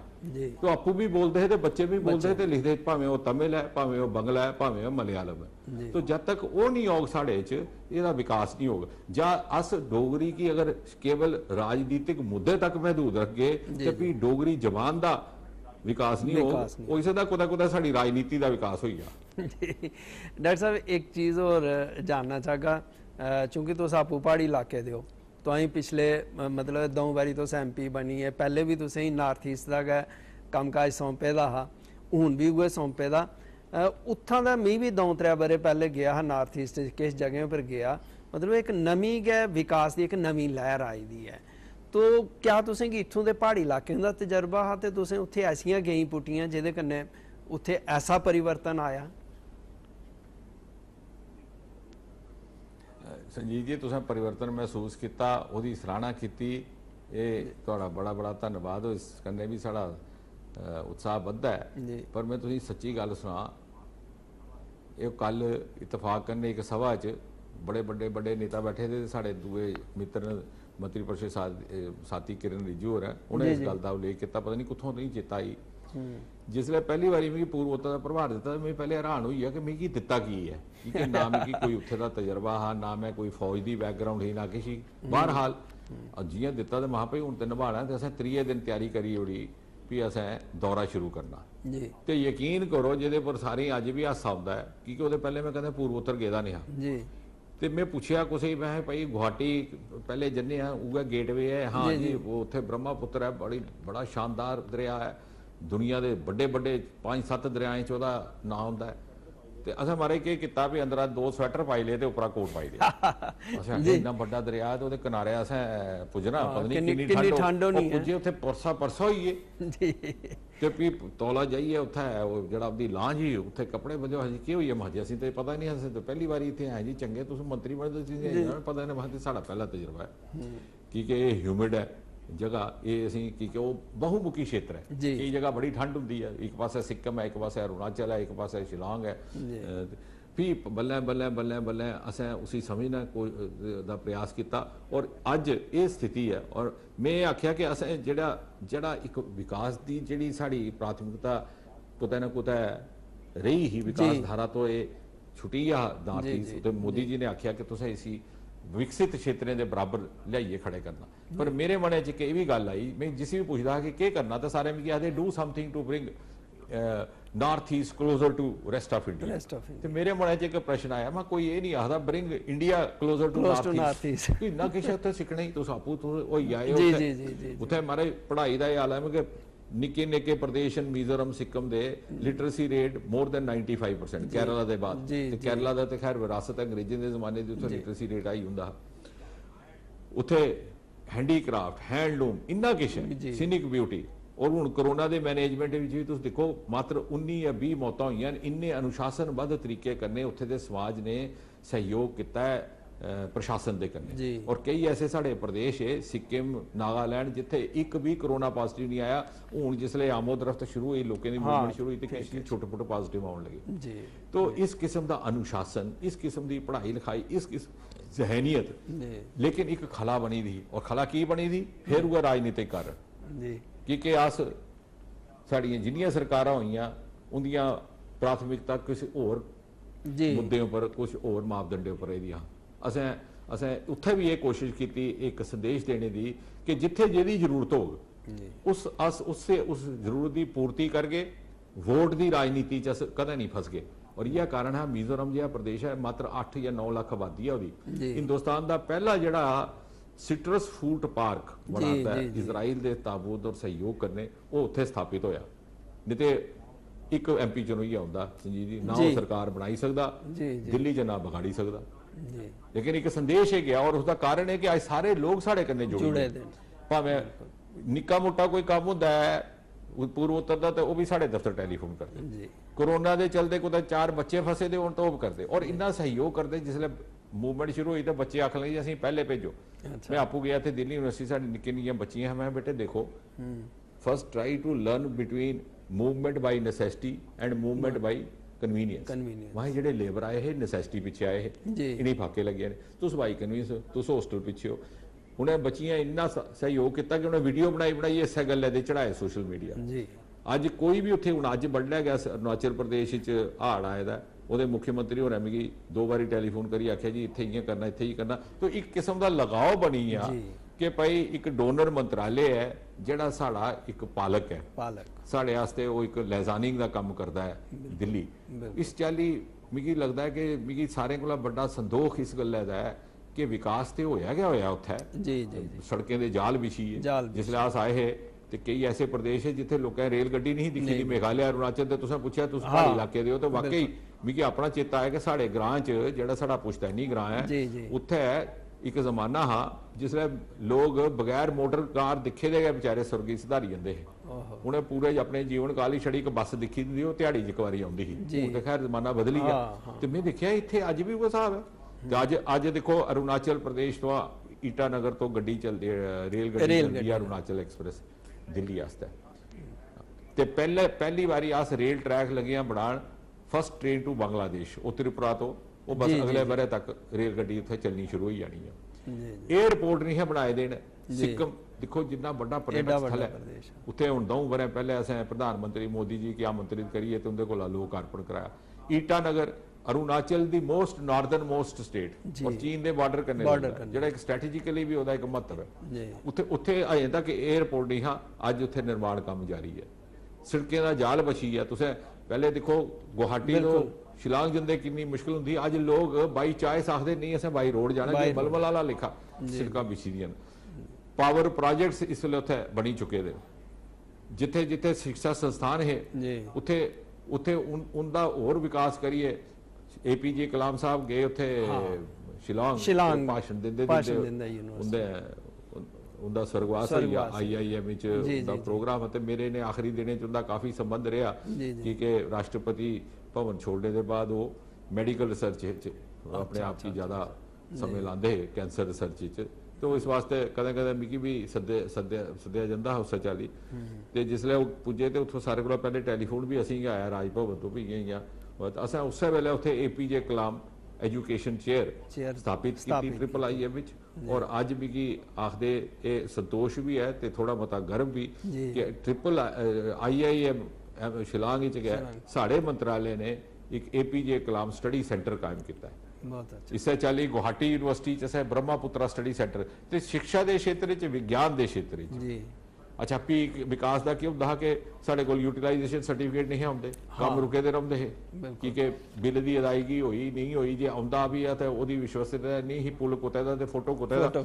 तो आपू भी बोलते हैं तो बच्चे भी बोलते हैं लिखते भावें वो तमिल है भावें वो बंगला है भावें वो मलयालम है तो जब तक वो नहीं होगा साढ़े इसका विकास नहीं होगा जा अस डोगरी की अगर केवल राजनीतिक मुद्दे तक महदूद रख गए तो भी डोगरी जबान का विकास नहीं होगा हो सकता कुदा कुदा साड़ी राजनीति का विकास हो गया डॉक्टर साहब एक चीज़ और जानना चाहगा चूंकि तुस आपू पहाड़ी इलाके दे हो तो अं पिछले मतलब 2 बारी तुस MP बनी है पहले भी तुसें नॉर्थ ईस्ट का गै कम काज सौंपे दा हा हूँ भी उए सौंपे दा उत्थां दा मैं भी 2-3 बारे पहले गया हा नॉर्थ ईस्ट किस जगह पर गया मतलब एक नवी गै विकास की एक नवी लहर आई दी है तो क्या तुसें कि इत्थों दे पहाड़ी इलाके का तजर्बा हा ते तुसें उत्थे ऐसियां गेई पुट्टियां जिहदे कन्नै उत्थे ऐसा परिवर्तन आया संजीव जी तुसें परिवर्तन महसूस किया उसकी सराहना की ये बड़ा बड़ा बड़ा धन्यवाद इस कन्नै भी साड़ा उत्साह ਵੱਧਦਾ ਹੈ ਜੀ ਪਰ ਮੈਂ ਤੁਸੀਂ ਸੱਚੀ ਗੱਲ ਸੁਣਾ ਇਹ ਕੱਲ ਇਤਫਾਕ ਕਰਨੇ ਇੱਕ ਸਭਾ 'ਚ ਬੜੇ ਵੱਡੇ ਨੇਤਾ ਬੈਠੇ ਤੇ ਸਾਡੇ ਦੂਏ ਮਿੱਤਰ ਮੰਤਰੀ ਪਰਿਸ਼ਦ ਸਾਥੀ ਕਿਰਨ ਰਿਜੂ ਹੋਰ ਉਹਨੇ ਇਸ ਗੱਲ ਦਾ ਉਲੇਖ ਕੀਤਾ ਪਤਾ ਨਹੀਂ ਕਿੱਥੋਂ ਨਹੀਂ ਚੇਤਾ ਆਈ जिसले पहली बारी मिगी पूर्वोत्तर का प्रभाव दिता मैं पहले हैरान हुई है कि मिगी दिता की है कि ना मिगी कोई उत्थे दा तजर्बा हा ना मैं कोई फौज दी बैकग्राउंड ही ना किसी बहरहाल जियां दिता तो महा भाई हुण ते निभाना ते असें 3 दिन तैयारी करी उड़ी भी असें दौरा शुरू करना जी ते यकीन करो जिहदे पर सारी अज भी हासा आउंदा है क्योंकि उहदे पहले मैं कहंदा पूर्वोत्तर गेदा नहीं हा जी ਤੇ मैं पूछया कुछ मैं भाई गुवाहाटी पहले जन्ने आ उगा गेटवे है हाँ जी वो उत्थे ब्रह्मपुत्र है बड़ा शानदार दरिया है दुनिया के बड़े 5-7 दरियाएं च ਉਹਦਾ ਨਾਂ ਹੁੰਦਾ ਹੈ ਤੇ ਅਸਾਂ ਮਾਰੇ ਕੀ ਕੀਤਾ ਵੀ ਅੰਦਰਾਂ 2 ਸਵੈਟਰ ਪਾਈ ਲਏ ਤੇ ਉੱਪਰਾ ਕੋਟ ਪਾਈ ਲਿਆ ਅਸਾਂ ਇੰਨਾ ਵੱਡਾ ਦਰਿਆ ਤੇ ਉਹਦੇ ਕਿਨਾਰੇ ਅਸਾਂ ਪੁੱਜਣਾ ਪਤਾ ਨਹੀਂ ਕਿੰਨੀ ਠੰਡ ਹੋਣੀ ਹੈ ਪੁੱਜੇ ਉੱਥੇ ਪਰਸਾ ਹੋਈਏ ਜੀ ਤੇ ਵੀ ਤੌਲਾ ਜਾਈਏ ਉੱਥੇ ਉਹ ਜਿਹੜਾ ਆਪਦੀ ਲਾਂਝ ਹੀ ਉੱਥੇ ਕੱਪੜੇ ਵਜੋ ਹਜੀ ਕੀ ਹੋਈ ਹੈ ਮਹਾਜੀ ਅਸੀਂ ਤੇ ਪਤਾ ਨਹੀਂ ਅਸੀਂ ਤਾਂ ਪਹਿਲੀ ਵਾਰੀ ਇੱਥੇ ਆਏ ਜੀ ਚੰਗੇ ਤੁਸੀਂ ਮੰਤਰੀ ਬਣੇ ਤੁਸੀਂ ਪਤਾ ਨਹੀਂ ਮਹਾਜੀ ਸਾਡਾ ਪਹਿਲਾ ਤਜਰਬਾ ਹੈ ਕਿ ਇਹ ਹਿਊਮਿਡ ਹੈ जगह ये असी कि वो बहुमुखी क्षेत्र है कई जगह बड़ी ठंड होंगी है एक पासे सिक्किम है एक पासे अरुणाचल है एक पासे शिलांग है भी बल्ले बल्ले बल्ले बल्ले असें उसी समझना कोई दा प्रयास किया और अज ये स्थिति है और मैं आख्या कि असें जड़ा एक विकास की जी साड़ी प्राथमिकता कुतै ना कुतै रही ही विकास धारा तो ये छुट्टी आ नॉर्थ ईस्ट तो मोदी जी ने आख्या कि तुसें इसी विकसित क्षेत्रों के बराबर लियाइए खड़े करना पर मेरे मन च ये भी गल आई मैं जिस भी पूछता कि क्या करना तो सारे मिगी आखदे do something to bring North East closer to rest of India तो मेरे मन च एक प्रश्न आया मैं कोई ये नहीं आखदा bring India closer to North East इन्ना किश उत्थे सीखना ही तुस आपू होई आए उत्थे मारे पढ़ाई का हाल है कि निके प्रदेश मिजोरम सिक्किम दे literacy rate more than 95% Kerala दे बाद केरला दा ते खैर विरासत अंग्रेजी दे जमाने दे उत्थे लिटरेसी रेट आई हुंदा उत्थे हैंडीक्राफ्ट हैंडलूम इन्ना किश है सीनिक ब्यूटी और हुण कोरोना दे मैनेजमेंट विच भी तुस देखो मात्र 19 या 20 मौतां होईयां इन्ने अनुशासनबद्ध तरीके करने उत्थे दे समाज ने सहयोग किया है प्रशासन दे करने और कई ऐसे साढ़े प्रदेश है सिक्किम नागालैंड जिथे एक भी कोरोना पॉजिटिव नहीं आया हुण जिसले आमोद रफ्त शुरू हुई लोगों की मूवमेंट शुरू हुई तो किसी छोटे छोटे पॉजिटिव आने लगे तो इस किस्म का अनुशासन इस किस्म की पढ़ाई लिखाई इस किस्म जहनीयत लेकिन एक खला बनी थी और खला की बनी थी फिर हुआ राजनीतिक कारण क्योंकि अस साड़ियां जिन्नियां सरकारां होईयां उन्दियां प्राथमिकता किसी होर मुद्दे उपर कुछ होर मापदंडे उपर इहदियां असें उत्थे भी ये कोशिश की एक संदेश देने की कि जिथे जिहदी जरूरत हो उस जरूरत की पूर्ति करके वोट की राजनीति च कदे नहीं फस गए और यह कारण है मिजोरम जिहा प्रदेश है मात्र 8 या 9 लाख आबादी है उसकी हिंदुस्तान का पहला जिहड़ा सिट्रस फ्रूट पार्क बनाता है इजराइल के ताबूत और सहयोग करने वो उत्थे स्थापित होया नहीं तो एक MP चुनो ही आउंदा संजीव जी ना वो सरकार बनाई सकदा दिल्ली च ना बिगाड़ी सकदा लेकिन एक संदेश है गया और उसका कारण है कि आज सारे लोग साढ़े कन्ने जुड़े भावें निक्का मोटा कोई काम होंदा है पूर्वोत्तर का तो वह भी साढ़े दफ्तर टैलीफोन करते कोरोना के चलते कुछ 4 बच्चे फसे दे तो वह करते और इन्ना सहयोग करते जिसले मूवमेंट शुरू हुई तो बच्चे आखन लगे असीं पहले भेजो मैं आपू गया थे दिल्ली यूनिवर्सिटी साड़ी निक्की निक्कियां बच्चियां मैं बेटे देखो first try to learn between movement by necessity and movement by convenience वहाँ जेडे लेबर आए हैं नैसेसिटी पिछे आए हैं इन्हीं फाके लगे ने तुस बाई कन्वीनियंस तुस होस्टल पिछे हो उन्हें बच्चियां इन्ना सहयोग किया कि उन्हें वीडियो बनाई इस गल दे चढ़ाए सोशल मीडिया अज कोई भी उत्थे अज बढ़िया गया अरुणाचल प्रदेश हाड़ आए दा ਉਹਦੇ ਮੁੱਖ ਮੰਤਰੀ ਹੋਰਾਂ ਮਿਗੀ 2 ਵਾਰੀ ਟੈਲੀਫੋਨ ਕਰੀ ਆਖਿਆ ਜੀ ਇੱਥੇ ਹੀ ਕਰਨਾ ਇੱਥੇ ਹੀ ਕਰਨਾ तो एक किस्म का लगाव बनी आ कि भाई एक डोनर मंत्रालय है ਜਿਹੜਾ ਸਾਡਾ ਇੱਕ ਪਾਲਕ ਹੈ ਸਾਡੇ ਵਾਸਤੇ ਉਹ ਇੱਕ ਲੈਜ਼ਾਨਿੰਗ ਦਾ ਕੰਮ ਕਰਦਾ ਹੈ ਦਿੱਲੀ ਇਸ ਚਾਲੀ ਮਿਗੀ ਲੱਗਦਾ ਹੈ ਕਿ ਮਿਗੀ ਸਾਰੇ ਕੋਲ ਵੱਡਾ ਸੰਦੋਖ ਇਸ ਗੱਲ ਦਾ ਹੈ ਕਿ ਵਿਕਾਸ ਤੇ ਹੋਇਆ ਗਿਆ ਹੋਇਆ ਉੱਥੇ ਜੀ ਜੀ ਸੜਕਾਂ ਦੇ ਜਾਲ ਵਿਛੀ ਹੈ ਜਿਸਲੇ ਆਸ ਆਏ ਹੈ ਤੇ ਕਈ ਐਸੇ ਪ੍ਰਦੇਸ਼ ਹੈ ਜਿੱਥੇ ਲੋਕਾਂ ਰੇਲ ਗੱਡੀ ਨਹੀਂ ਦਿਖੀ ਦੀ ਮੇਘਾਲਿਆ ਅਰੁਣਾਚਲ ਤੇ ਤੁਸੀਂ ਪੁੱਛਿਆ ਤੁਸੀਂ ਪਹਾੜੀ ਇਲਾਕੇ ਦੇ ਹੋ ਤਾਂ ਵਾਕਈ ਮਿਗੀ ਆਪਣਾ ਚੇਤਾ ਹੈ ਕਿ ਸਾਡੇ ਗ੍ਰਾਂ 'ਚ ਜਿਹੜਾ ਸਾਡਾ ਪੁਸ਼ਤੈਨੀ ਗ੍ਰਾਂ ਹੈ ਉੱਥੇ ਇੱਕ ਜ਼ਮਾਨਾ ਹਾਂ ਜਿਸਲੇ ਲੋਕ ਬਗੈਰ ਮੋਟਰ ਕਾਰ ਦਿਖੇ ਦੇ ਗਏ ਵਿਚਾਰੇ ਸੁਰਗੀ ਸੁਧਾਰੀ ਜਾਂਦੇ ਹੈ ਉਹਨੇ ਪੂਰੇ ਆਪਣੇ ਜੀਵਨ ਕਾਲ ਹੀ ਛੜੀ ਇੱਕ ਬੱਸ ਦਿਖੀ ਦੀ ਉਹ ਦਿਹਾੜੀ 'ਚ ਇੱਕ ਵਾਰੀ ਆਉਂਦੀ ਸੀ ਹੁਣ ਤਾਂ ਖੈਰ ਜ਼ਮਾਨਾ ਬਦਲ ਗਿਆ ਤੇ ਮੈਂ ਦੇਖਿਆ ਇੱਥੇ ਅੱਜ ਵੀ ਉਹ ਹਿਸਾਬ ਹੈ ਤੇ ਅੱਜ ਦੇਖੋ ਅਰੁਣਾਚਲ ਪ੍ਰਦੇਸ਼ ਤੋਂ ईटानगर तो गड्डी चलती है रेल गड्डी चलती है अरुणाचल एक्सप्रेस दिल्ली आस्ते ਤੇ ਪਹਿਲੀ ਵਾਰੀ ਆਸ ਰੇਲ ਟਰੈਕ ਲੱਗਿਆ ਬਣਾਉਣ ਫਸਟ ਟ੍ਰੇਨ ਟੂ ਬੰਗਲਾਦੇਸ਼, ਉਹ ਤ੍ਰਿਪੁਰਾ ਤੋਂ ਉਹ ਬਸ ਅਗਲੇ ਬਾਰੇ ਤੱਕ ਰੇਲ ਗੱਡੀ ਉੱਥੇ ਚੱਲਣੀ ਸ਼ੁਰੂ ਹੋਈ ਜਾਣੀ ਹੈ। 에ਅਰਪੋਰਟ ਨਹੀਂ ਹੈ ਬਣਾਏ ਦੇਣ। ਸਿੱਕਮ ਦੇਖੋ जिन्ना बड़ा पर्यटक स्थल है, उत्थे हुण 2 वरे पहले असें प्रधानमंत्री मोदी जी की आमंत्रित करिए तो उनके कोल लोकार्पण कराया। Itanagar Arunachal the most northern most state और चीन दे बॉर्डर कन्ने जिहड़ा एक स्ट्रैटेजिकली भी ओहदा एक महत्व है। उत्थे अजें तक एयरपोर्ट नहीं हाँ, अज उत्थे निर्माण काम जारी है। सड़कें दा जाल बछी है। तुसें पहले देखो गुवाहाटी तो शिलांग जंदे कितनी मुश्किल हुंदी, अज लोग बाई चॉइस आखदे नहीं असें बाई रोड जाना, मलमल वाला लिखा सड़कां बिछी दियां। पावर प्रोजेक्ट्स इस वेले उत्थे बनी चुके दे। जिथे जिथे शिक्षा संस्थान है उत्थे उत्थे उनका होर विकास करिए। APJ कलाम साहब गए उत्थे शिलांग भाषण देंदे उनका स्वर्गवास होया IIM च प्रोग्राम ते मेरे ने आखिरी दिने च उनका काफ़ी संबंध रहा क्योंकि राष्ट्रपति भवन छोड़ने के बाद वो मेडिकल रिसर्च अपने आप की ज़्यादा समय लाते है कैंसर रिसर्च तो इस वास्ते कदें कदें मिगी भी सद्या जंदा उस चाली तो जिसले पुजे तो उतो सारे को पहले टैलीफोन भी असी आया राज भवन तो भी गई अस उस वेले उत्थे APJ कलाम एजुकेशन चेयर स्थापित की IIM और अज मिगी आखदे ये संतोष भी है तो थोड़ा बहुता गर्व भी कि IIM शिलांग गया साढ़े मंत्रालय ने एक APJ कलाम स्टडी सेंटर कायम किया है। इस चाली गुवाहाटी यूनिवर्सिटी च ब्रह्मपुत्रा स्टडी सेंटर ते शिक्षा के क्षेत्र च विज्ञान के क्षेत्र अच्छा पी विकास का क्यों होंदा कि साढ़े कोल यूटिलाइजेशन सर्टिफिकेट नहीं आउंदे काम रुके दे रहिंदे है क्योंकि बिल की अदायगी होई नहीं होई जे आउंदा भी है तो ओदी विश्वसनीयता नहीं ही पुल कुत्ते दा ते फोटो कुत्ते दा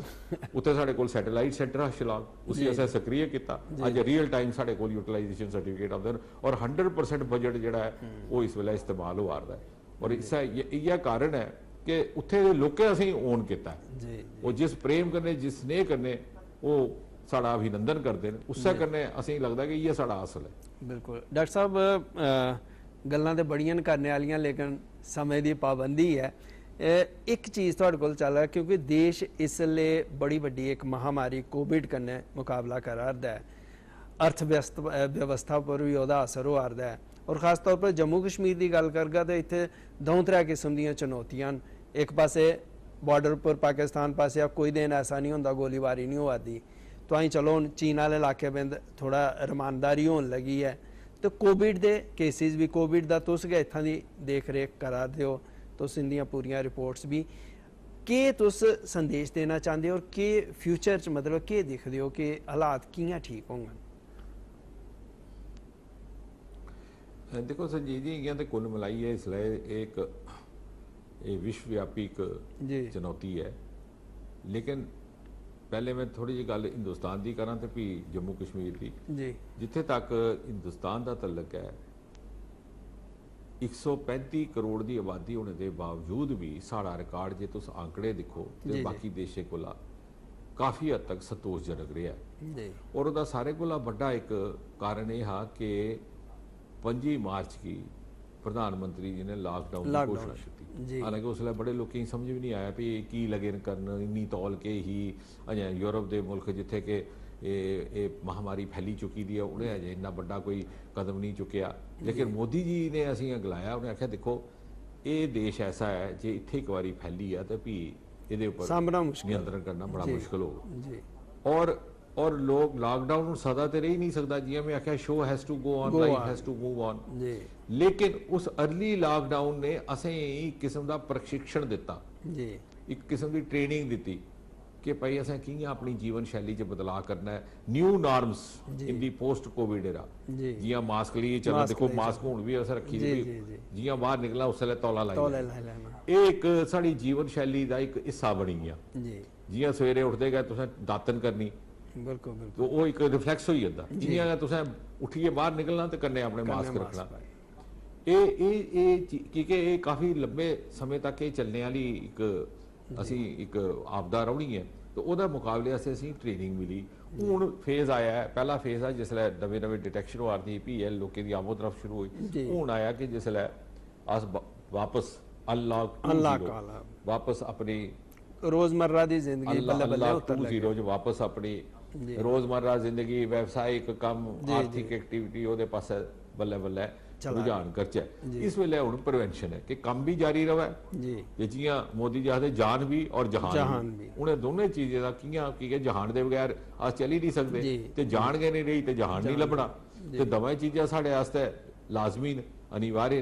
उत्थे साढ़े कोल सैटेलाइट सेंटर है शिलांग उसी असें सक्रिय किया अज रियल टाइम साढ़े कोल यूटिलाइजेशन सर्टिफिकेट आउंदे और 100% बजट जिहड़ा है वो इस वेले इस्तेमाल हो रहा है और इसका यह कारण है कि उत्थे लोकें असीं ओन किया वो जिस प्रेम करने जिस स्नेह करने वो साड़ा अभिनंदन करते हैं उससे करने असीं लगता कि ये साड़ा असल है। बिल्कुल डॉक्टर साहब गल्लां ते बड़ियां करने वालियां लेकिन समय की पाबंदी है। एक चीज़ तुहाडे कोल चल रहा क्योंकि देश इसले बड़ी वड्डी एक महामारी कोविड कन्नै मुकाबला करा रहा है, अर्थव्यवस्था पर भी वह असर हो रहा है और खास तौर पर जम्मू कश्मीर की गल करगा तो इत्थे 2-3 किस्म दी चुनौतियां। एक पासे बॉर्डर पर पाकिस्तान पासे कोई दिन ऐसा नहीं होंदा गोलीबारी नहीं होआ दी तो अं चलो चीन वाले इलाके में थोड़ा रमानदारी होने लगी है तो कोविड के केसिस भी कोविड का तुस गै इत्थां दी देख रेख करा दे हो तुस इंदियां पूरियां रिपोर्ट्स भी के तुस संदेश देना चाहते हो और के फ्यूचर च मतलब के दिखदे हो कि हालात कियां ठीक होंगन। देखो संजीव जी इं तो कुल मिलाइए इसलिए एक विश्वव्यापी चुनौती है लेकिन पहले मैं थोड़ी जी गल हिंदुस्तान की करा तो भी जम्मू कश्मीर की जिथे तक हिंदुस्तान का तलक है 135 करोड़ की आबादी होने के बावजूद भी साड़ा रिकॉर्ड जे तुस आंकड़े देखो तो बाकी देशों को काफ़ी हद तक संतोषजनक रहा है और उसका सारे को बड़ा एक कारण यह हा कि 5 मार्च की प्रधानमंत्री जी ने लॉकडाउन की घोषणा की। हालांकि उसले बड़े लोग समझ भी नहीं आया भी की लगे करन इन्नी तौल के ही अजें यूरोप के मुल्क जिथे कि महामारी फैली चुकी दी है उन्हें अजें इन्ना बड़ा कोई कदम नहीं चुकया लेकिन मोदी जी ने असीं गलाया उन्हें आख्या देखो ये देश ऐसा है जे इत्थे एक बारी फैली है तो भी ये ऊपर नियंत्रण करना बड़ा मुश्किल हो और लोग लॉकडाउन सदा तो रह नहीं सकता जियां मैं आख्या show has to go on life has to move on लेकिन उस अर्ली लॉकडाउन ने असें एक किस्म का प्रशिक्षण दिता एक किस्म की ट्रेनिंग दी कि भाई असें कियां अपनी जीवन शैली च बदलाव करना है new norms in the post Covid era जियां मास्क लिए चलो देखो मास्क हुण भी असर रखी जियां बाहर निकला उस वेले तौला लाई एक साडी जीवन शैली का एक हिस्सा बनी गया जियां सवेरे उठदे गए तुसें दातन करनी बिल्कुल तो वो एक रिफ्लैक्स हो जाता जियां तुसें उठिए बाहर निकलना तो कन्ने अपने मास्क रखना क्योंकि ये काफ़ी लंबे समय तक ये चलने वाली एक असी एक आपदा रौनी है तो वह मुकाबले असी ट्रेनिंग मिली हूँ फेज आया है पहला फेज है जिसलै नवे नवे डिटेक्शन हो रही PL लोगों की आमो तरफ शुरू हुई हूँ आया कि जिसलै अस वापस अनलॉक वापस अपनी रोजमर्रा की जिंदगी अनलॉक 2.0 वापस अपनी रोजमर्रा जिंदगी व्यवसायिक काम आर्थिक एक्टिविटी ਉਹਦੇ ਪਾਸੇ ਬੱਲੇ ਬੱਲੇ रुझान करचे इस वेले हुण प्रिवेंशन है कि कम भी जारी रहे जी जियां मोदी जी आखदे जान भी और जहान भी उन्हें दोनों चीज़ें दा कियां कि जहान दे बगैर अस चल ही नहीं सकते ते जान गए नहीं रही ते जहान नहीं लभना ते दवें चीज़ां साडे वास्ते लाजमी अनिवार्य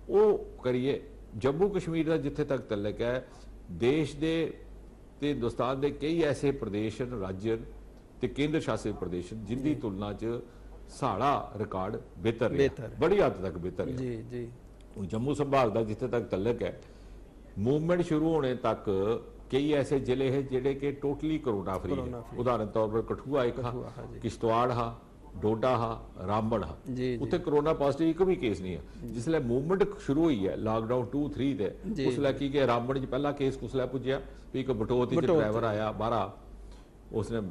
वो करिए। जम्मू कश्मीर का जिथे तक तल्लक है देश दे ते हिंदुस्तान के कई ऐसे प्रदेश राज्य ते केंद्र शासित प्रदेश जिनकी तुलना च साड़ा रिकॉर्ड बेहतर है बड़ी हद तक बेहतर है। जी जी जम्मू संभाग का जिथे तक तल्लक है मूवमेंट शुरू होने तक कई ऐसे जिले हैं जेडे के टोटली कोरोना फ्री है। उदाहरण तौर पर कठुआ एक हा, किश्तवाड़ हा, डोडा हा, रामबन हा, उत्थे कोरोना पॉजिटिव एक भी केस नहीं है। जिसले मूवमेंट शुरू हुई है लॉकडाउन 2-3 ते उसले की के रामबन च पहला केस कुसले पुज्या भी एक बटोत ड्राइवर आया बाहर उसने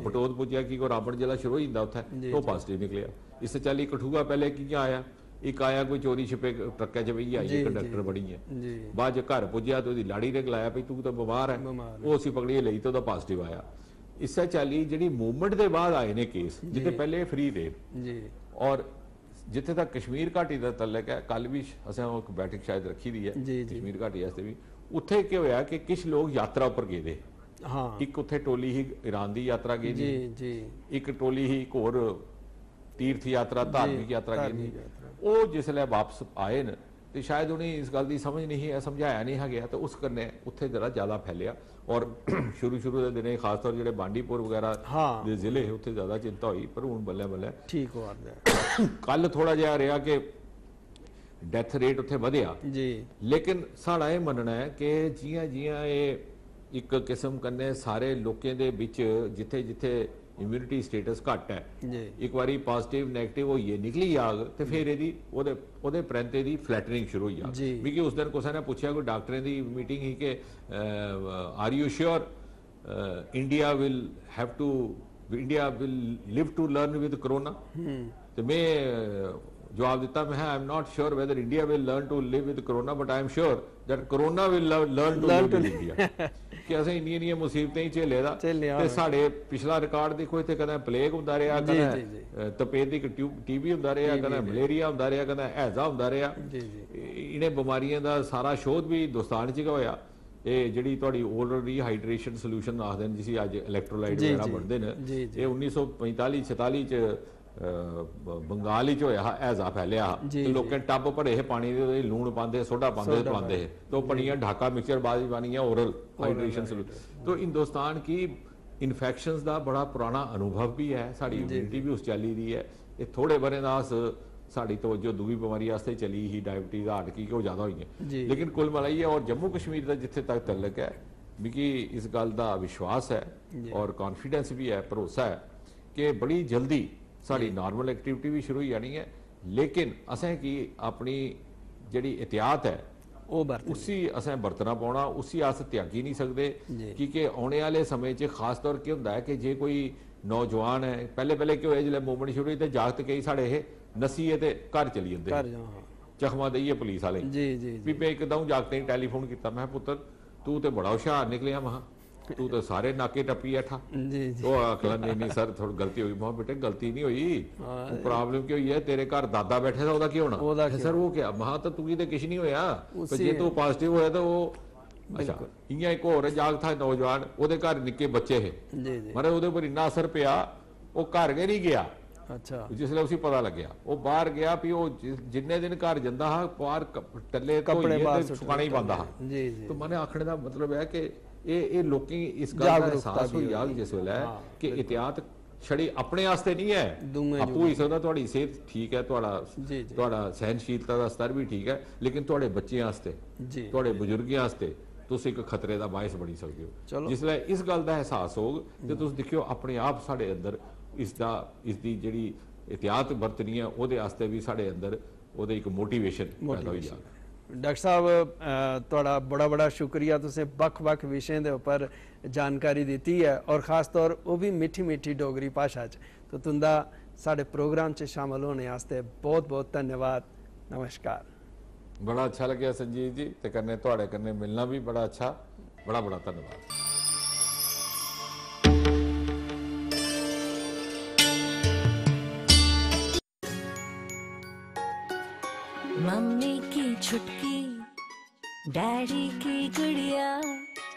बटोत पुज्या कि रामबन जिला शुरू हो जाता उत्थे तो पॉजिटिव निकलिया। इस चाली कठुआ पहले की आया एक आया कोई चोरी छिपे ट्रक्के च बही आई कंडक्टर बड़ी है बाद घर पुज्या तो लाड़ी ने गलाया भी तू तो बीमार है वो असी पकड़िए लई तो पॉजिटिव आया। इस चाली जी मूवमेंट के बाद आए ने केस जिथे पहले फ्री रहे और जिथे तक कश्मीर घाटी का तल्लक है कल भी असें एक बैठक शायद रखी दी है कश्मीर घाटी वास्ते भी उत्थे क्या होया कि कुछ लोग यात्रा पर गए थे। हाँ एक उत्थे टोली ही ईरान की यात्रा गई थी एक टोली ही एक होर तीर्थ यात्रा धार्मिक यात्रा गई थी वो जिसले वापस आए न तो शायद उन्हें इस गल की समझ नहीं है समझाया नहीं है गया तो उस करने उत्थे जरा ज़्यादा फैलिया और शुरू के दिने खास तौर जो बांडीपुर वगैरह जिले उत्थे ज़्यादा चिंता हुई पर हूँ बल्ले बल्ले ठीक हो कल थोड़ा जहा रहा कि डेथ रेट उत्थे वधिया लेकिन साड़ा ये मनना है कि जियां जियां ये एक किस्म कन्ने सारे लोगों के बिच जिथे जिथे इम्यूनिटी स्टेटस घट है एक बारी पॉजिटिव नैगेटिव होइए निकली आग तो फिर यदि ओदे परंत दी फ्लैटनिंग शुरू हुई क्योंकि उस दिन किसी ने पूछा कोई डॉक्टरें की मीटिंग ही कि are you sure India will live to learn with corona तो मैं जवाब दिता मैं I am not sure whether India will learn to live with corona but I am sure that corona will learn to live with India कि असें इन्नियां मुसीबतें ही झेले दा ते साडे पिछला रिकॉर्ड देखो इत्थे कदें प्लेग हुंदा रहा कदें तपेदिक टीबी हुंदा रहा कदें मलेरिया हुंदा रहा कदें हैजा हुंदा रहा इन्हें बीमारियां दा सारा शोध भी हिंदुस्तान च होया। ये जिहड़ी तुहाडी ओरल रीहाइड्रेशन सोल्यूशन आखदे ने जिसी अज इलैक्ट्रोलाइट वगैरह बनदे ने ये 1945-46 च बंगाल होया हैजा फैलिया लोकें टब भरे है पानी दे लूण पाते सोडा पाते पिलाते तो बनिया ढाका मिक्सचर बाजी बनिया ओरल हाइड्रेशन सोल्यूशन। तो हिंदुस्तान की इन्फेक्शंस का बड़ा पुराना अनुभव भी है साड़ी इम्यूनिटी भी उस चाली दी है ये थोड़े बरे दास साड़ी तवज्जो दूई बीमारी वास्ते चली ही डायबिटीज हार्ट की वो ज़्यादा हुई है लेकिन कुल मिलाई है और जम्मू कश्मीर का जिथे तक तल्लक है मिगी इस गल का विश्वास है और कॉन्फिडेंस भी है भरोसा है कि बड़ी जल्दी साड़ी नॉर्मल एक्टिविटी भी शुरू हो जानी है लेकिन असें की अपनी जिहड़ी एहतियात है उसी असें बरतना पाना उसी अस त्यागी नहीं सकते क्योंकि आने वाले समय च खास तौर क्या होंदा है कि जे कोई नौजवान है पहले क्या होया जिसले मूवमेंट शुरू हुई तो जागत कई साढ़े नसीए ते घर चली जाते चखमा दईए पुलिस वाले भी मैं एकदम जागते टैलीफोन किया मैं पुत्र तू तो बड़ा हुशियार निकलिया महा तू तो सारे नाके टप्पी बैठा तो आखला नहीं सर थोड़ी गलती हुई मैं बेटे गलती नहीं हुई प्रॉब्लम क्या हुई है तेरे घर दादा बैठे था ओदा क्यों होना सर वो क्या महा तो तुगी तो कुछ नहीं होया जे तू पॉजिटिव होया तो वो अच्छा इयां एक होर जाग था नौजवान ओदे घर निक्के बच्चे है मतलब ओदे पर इन्ना असर पिया वो घर गए नहीं गया अच्छा जिसले उसी पता लग्या वो बाहर गया भी वो जिन्ने दिन घर जांदा हा बाहर टल्ले कपड़े सुकाने ही पांदा हा तो मैंने आखने का मतलब है कि ये लोकी इस गल का एहसास हो जाग जिस वेले कि एहतियात छड़ी अपने वास्ते नहीं है आपू हो सकता तुहाडी सेहत ठीक है तुहाडा सहनशीलता का स्तर भी ठीक है लेकिन तुहाडे बच्चे वास्ते तुहाडे बुजुर्गों वास्ते तुसीं एक खतरे का बायस बनी सकते हो जिसले इस गल का एहसास होग तो तुसीं देखियो अपने आप साडे अंदर इसकी जिहड़ी एहतियात बरतनी है उहदे वास्ते भी साडे अंदर उहदे एक मोटिवेशन पैदा हो जाए। डॉक्टर साहब तुहाडा बड़ा बड़ा शुक्रिया तुसें बक्ख-बक्ख विषयों के उपर जानकारी दी है और खास तौर वो भी मिठी मिठी डोगरी भाषा तो तुंदा साडे प्रोग्राम च शामिल होने वास्ते बहुत बहुत धन्यवाद नमस्कार। बड़ा अच्छा लगे संजीव जी ते कन्ने तुहाडे कन्ने मिलना भी बड़ा अच्छा बड़ा धन्यवाद। मम्मी की छुटकी, डैडी की गुड़िया,